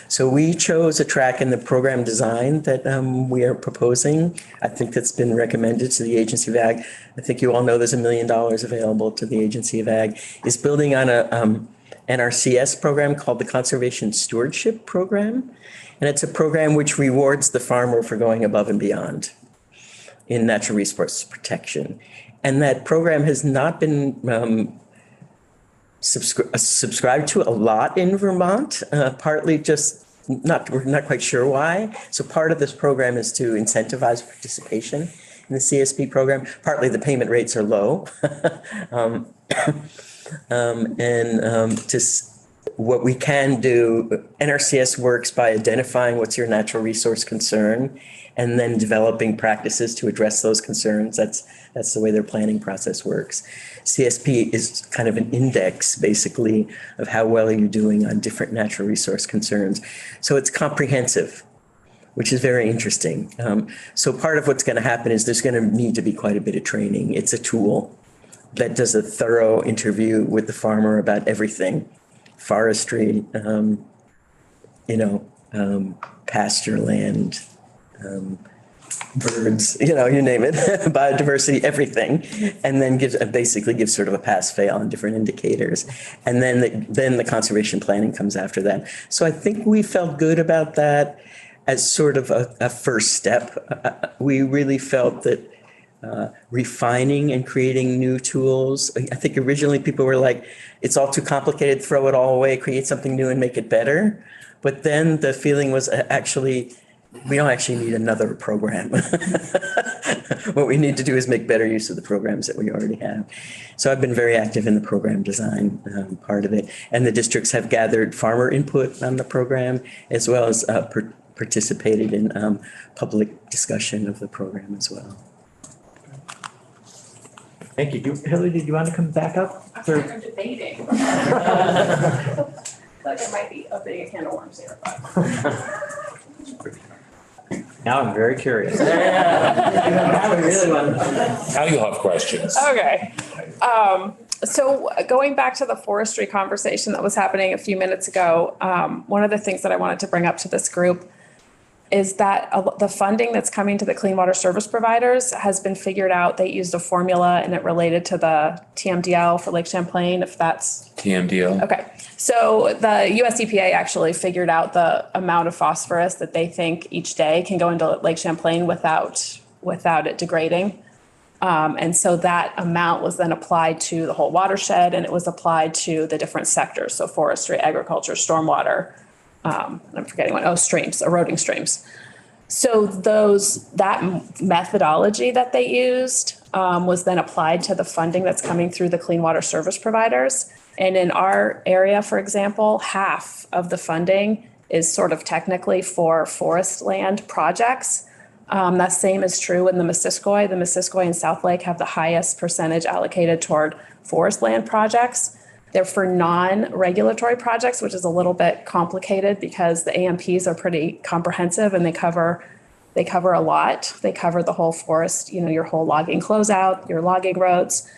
S3: So we chose a track in the program design that we are proposing. I think that's been recommended to the Agency of Ag. I think you all know there's $1 million available to the Agency of Ag. It's building on a NRCS program called the Conservation Stewardship Program. And it's a program which rewards the farmer for going above and beyond in natural resource protection. And that program has not been subscribed to a lot in Vermont, partly just we're not quite sure why. So part of this program is to incentivize participation in the CSP program. Partly the payment rates are low. What we can do, NRCS works by identifying what's your natural resource concern and then developing practices to address those concerns. That's the way their planning process works. CSP is kind of an index, basically, of how well are you doing on different natural resource concerns. So it's comprehensive, which is very interesting. So part of what's going to happen is there's going to need to be quite a bit of training. It's a tool that does a thorough interview with the farmer about everything. Forestry, pasture land, birds, you name it, biodiversity, everything, and then basically gives sort of a pass-fail on different indicators. And then the conservation planning comes after that. So I think we felt good about that as sort of a first step. We really felt that refining and creating new tools. I think originally people were like, it's all too complicated, throw it all away, create something new and make it better. But then the feeling was actually, we don't actually need another program. What we need to do is make better use of the programs that we already have. So I've been very active in the program design part of it. And the districts have gathered farmer input on the program, as well as participated in public discussion of the program as well.
S1: Thank you. Hillary, did you want to come back up?
S14: I'm debating. Like it might be a big can of worms here, but.
S1: Now I'm very curious. Now we really want to know.
S4: Now you'll have questions.
S14: Okay. So going back to the forestry conversation that was happening a few minutes ago, one of the things that I wanted to bring up to this group is that the funding that's coming to the clean water service providers has been figured out. They used a formula and it related to the TMDL for Lake Champlain, if that's.
S4: TMDL.
S14: Okay. So the US EPA actually figured out the amount of phosphorus that they think each day can go into Lake Champlain without it degrading. And so that amount was then applied to the whole watershed, and it was applied to the different sectors. So forestry, agriculture, stormwater, I'm forgetting one. Streams, eroding streams. So that methodology that they used was then applied to the funding that's coming through the clean water service providers. And in our area, for example, half of the funding is sort of technically for forest land projects. That same is true in the Missisquoi. The Missisquoi and South Lake have the highest percentage allocated toward forest land projects. They're for non-regulatory projects, which is a little bit complicated because the AMPs are pretty comprehensive and they cover a lot. They cover the whole forest, your whole logging closeout, your logging roads.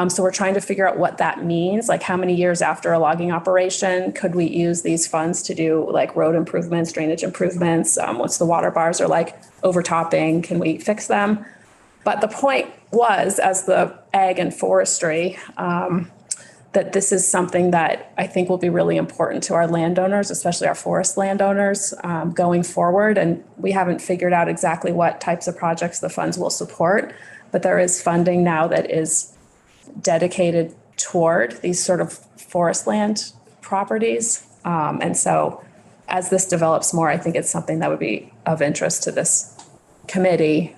S14: So we're trying to figure out what that means, like how many years after a logging operation could we use these funds to do like road improvements, drainage improvements? What's the water bars are like overtopping? Can we fix them? But the point was, as the ag and forestry, that this is something that I think will be really important to our landowners, especially our forest landowners, going forward. And we haven't figured out exactly what types of projects the funds will support, but there is funding now that is dedicated toward these sort of forest land properties. And so as this develops more, I think it's something that would be of interest to this committee,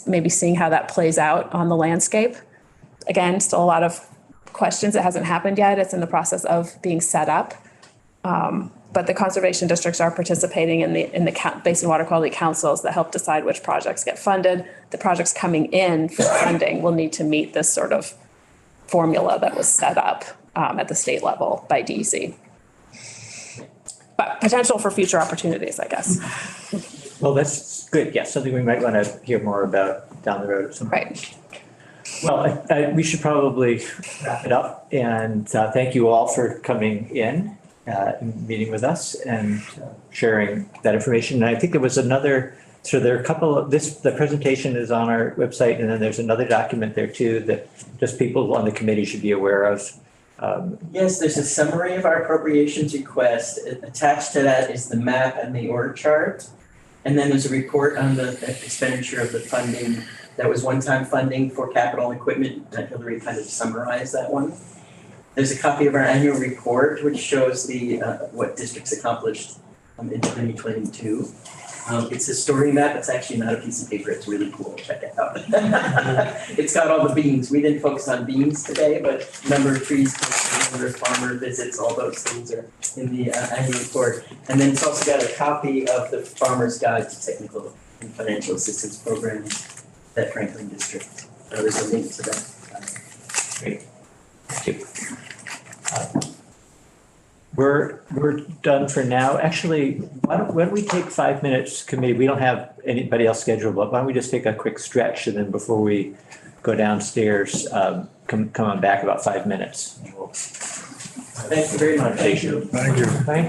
S14: maybe seeing how that plays out on the landscape. Again, still a lot of questions. It hasn't happened yet. It's in the process of being set up. But the conservation districts are participating in the Basin Water Quality Councils that help decide which projects get funded. The projects coming in for funding will need to meet this sort of formula that was set up at the state level by DEC. But potential for future opportunities, I guess.
S1: Well, that's good. Yeah, something we might want to hear more about down the road at some point.
S14: Right.
S1: Well, we should probably wrap it up, and thank you all for coming in, meeting with us and sharing that information. And I think there was another, so there are a couple of, the presentation is on our website, and then there's another document there too that just people on the committee should be aware of.
S3: Yes, there's a summary of our appropriations request. Attached to that is the map and the org chart. And then there's a report on the expenditure of the funding. That was one-time funding for capital equipment. Hillary kind of summarized that one. There's a copy of our annual report, which shows the what districts accomplished in 2022. It's a story map. It's actually not a piece of paper. It's really cool. Check it out. It's got all the beans. We didn't focus on beans today, but number of trees, number of farmer visits, all those things are in the annual report. And then it's also got a copy of the Farmer's Guide to Technical and Financial Assistance Programs at Franklin District. There's a link to that.
S1: Great. Thank you. We're done for now. Actually, why don't we take 5 minutes, committee? We don't have anybody else scheduled, but why don't we just take a quick stretch, and then before we go downstairs, come on back about 5 minutes.
S3: Thank you very much.
S1: Thank you.
S5: Thank you.
S1: Thank you.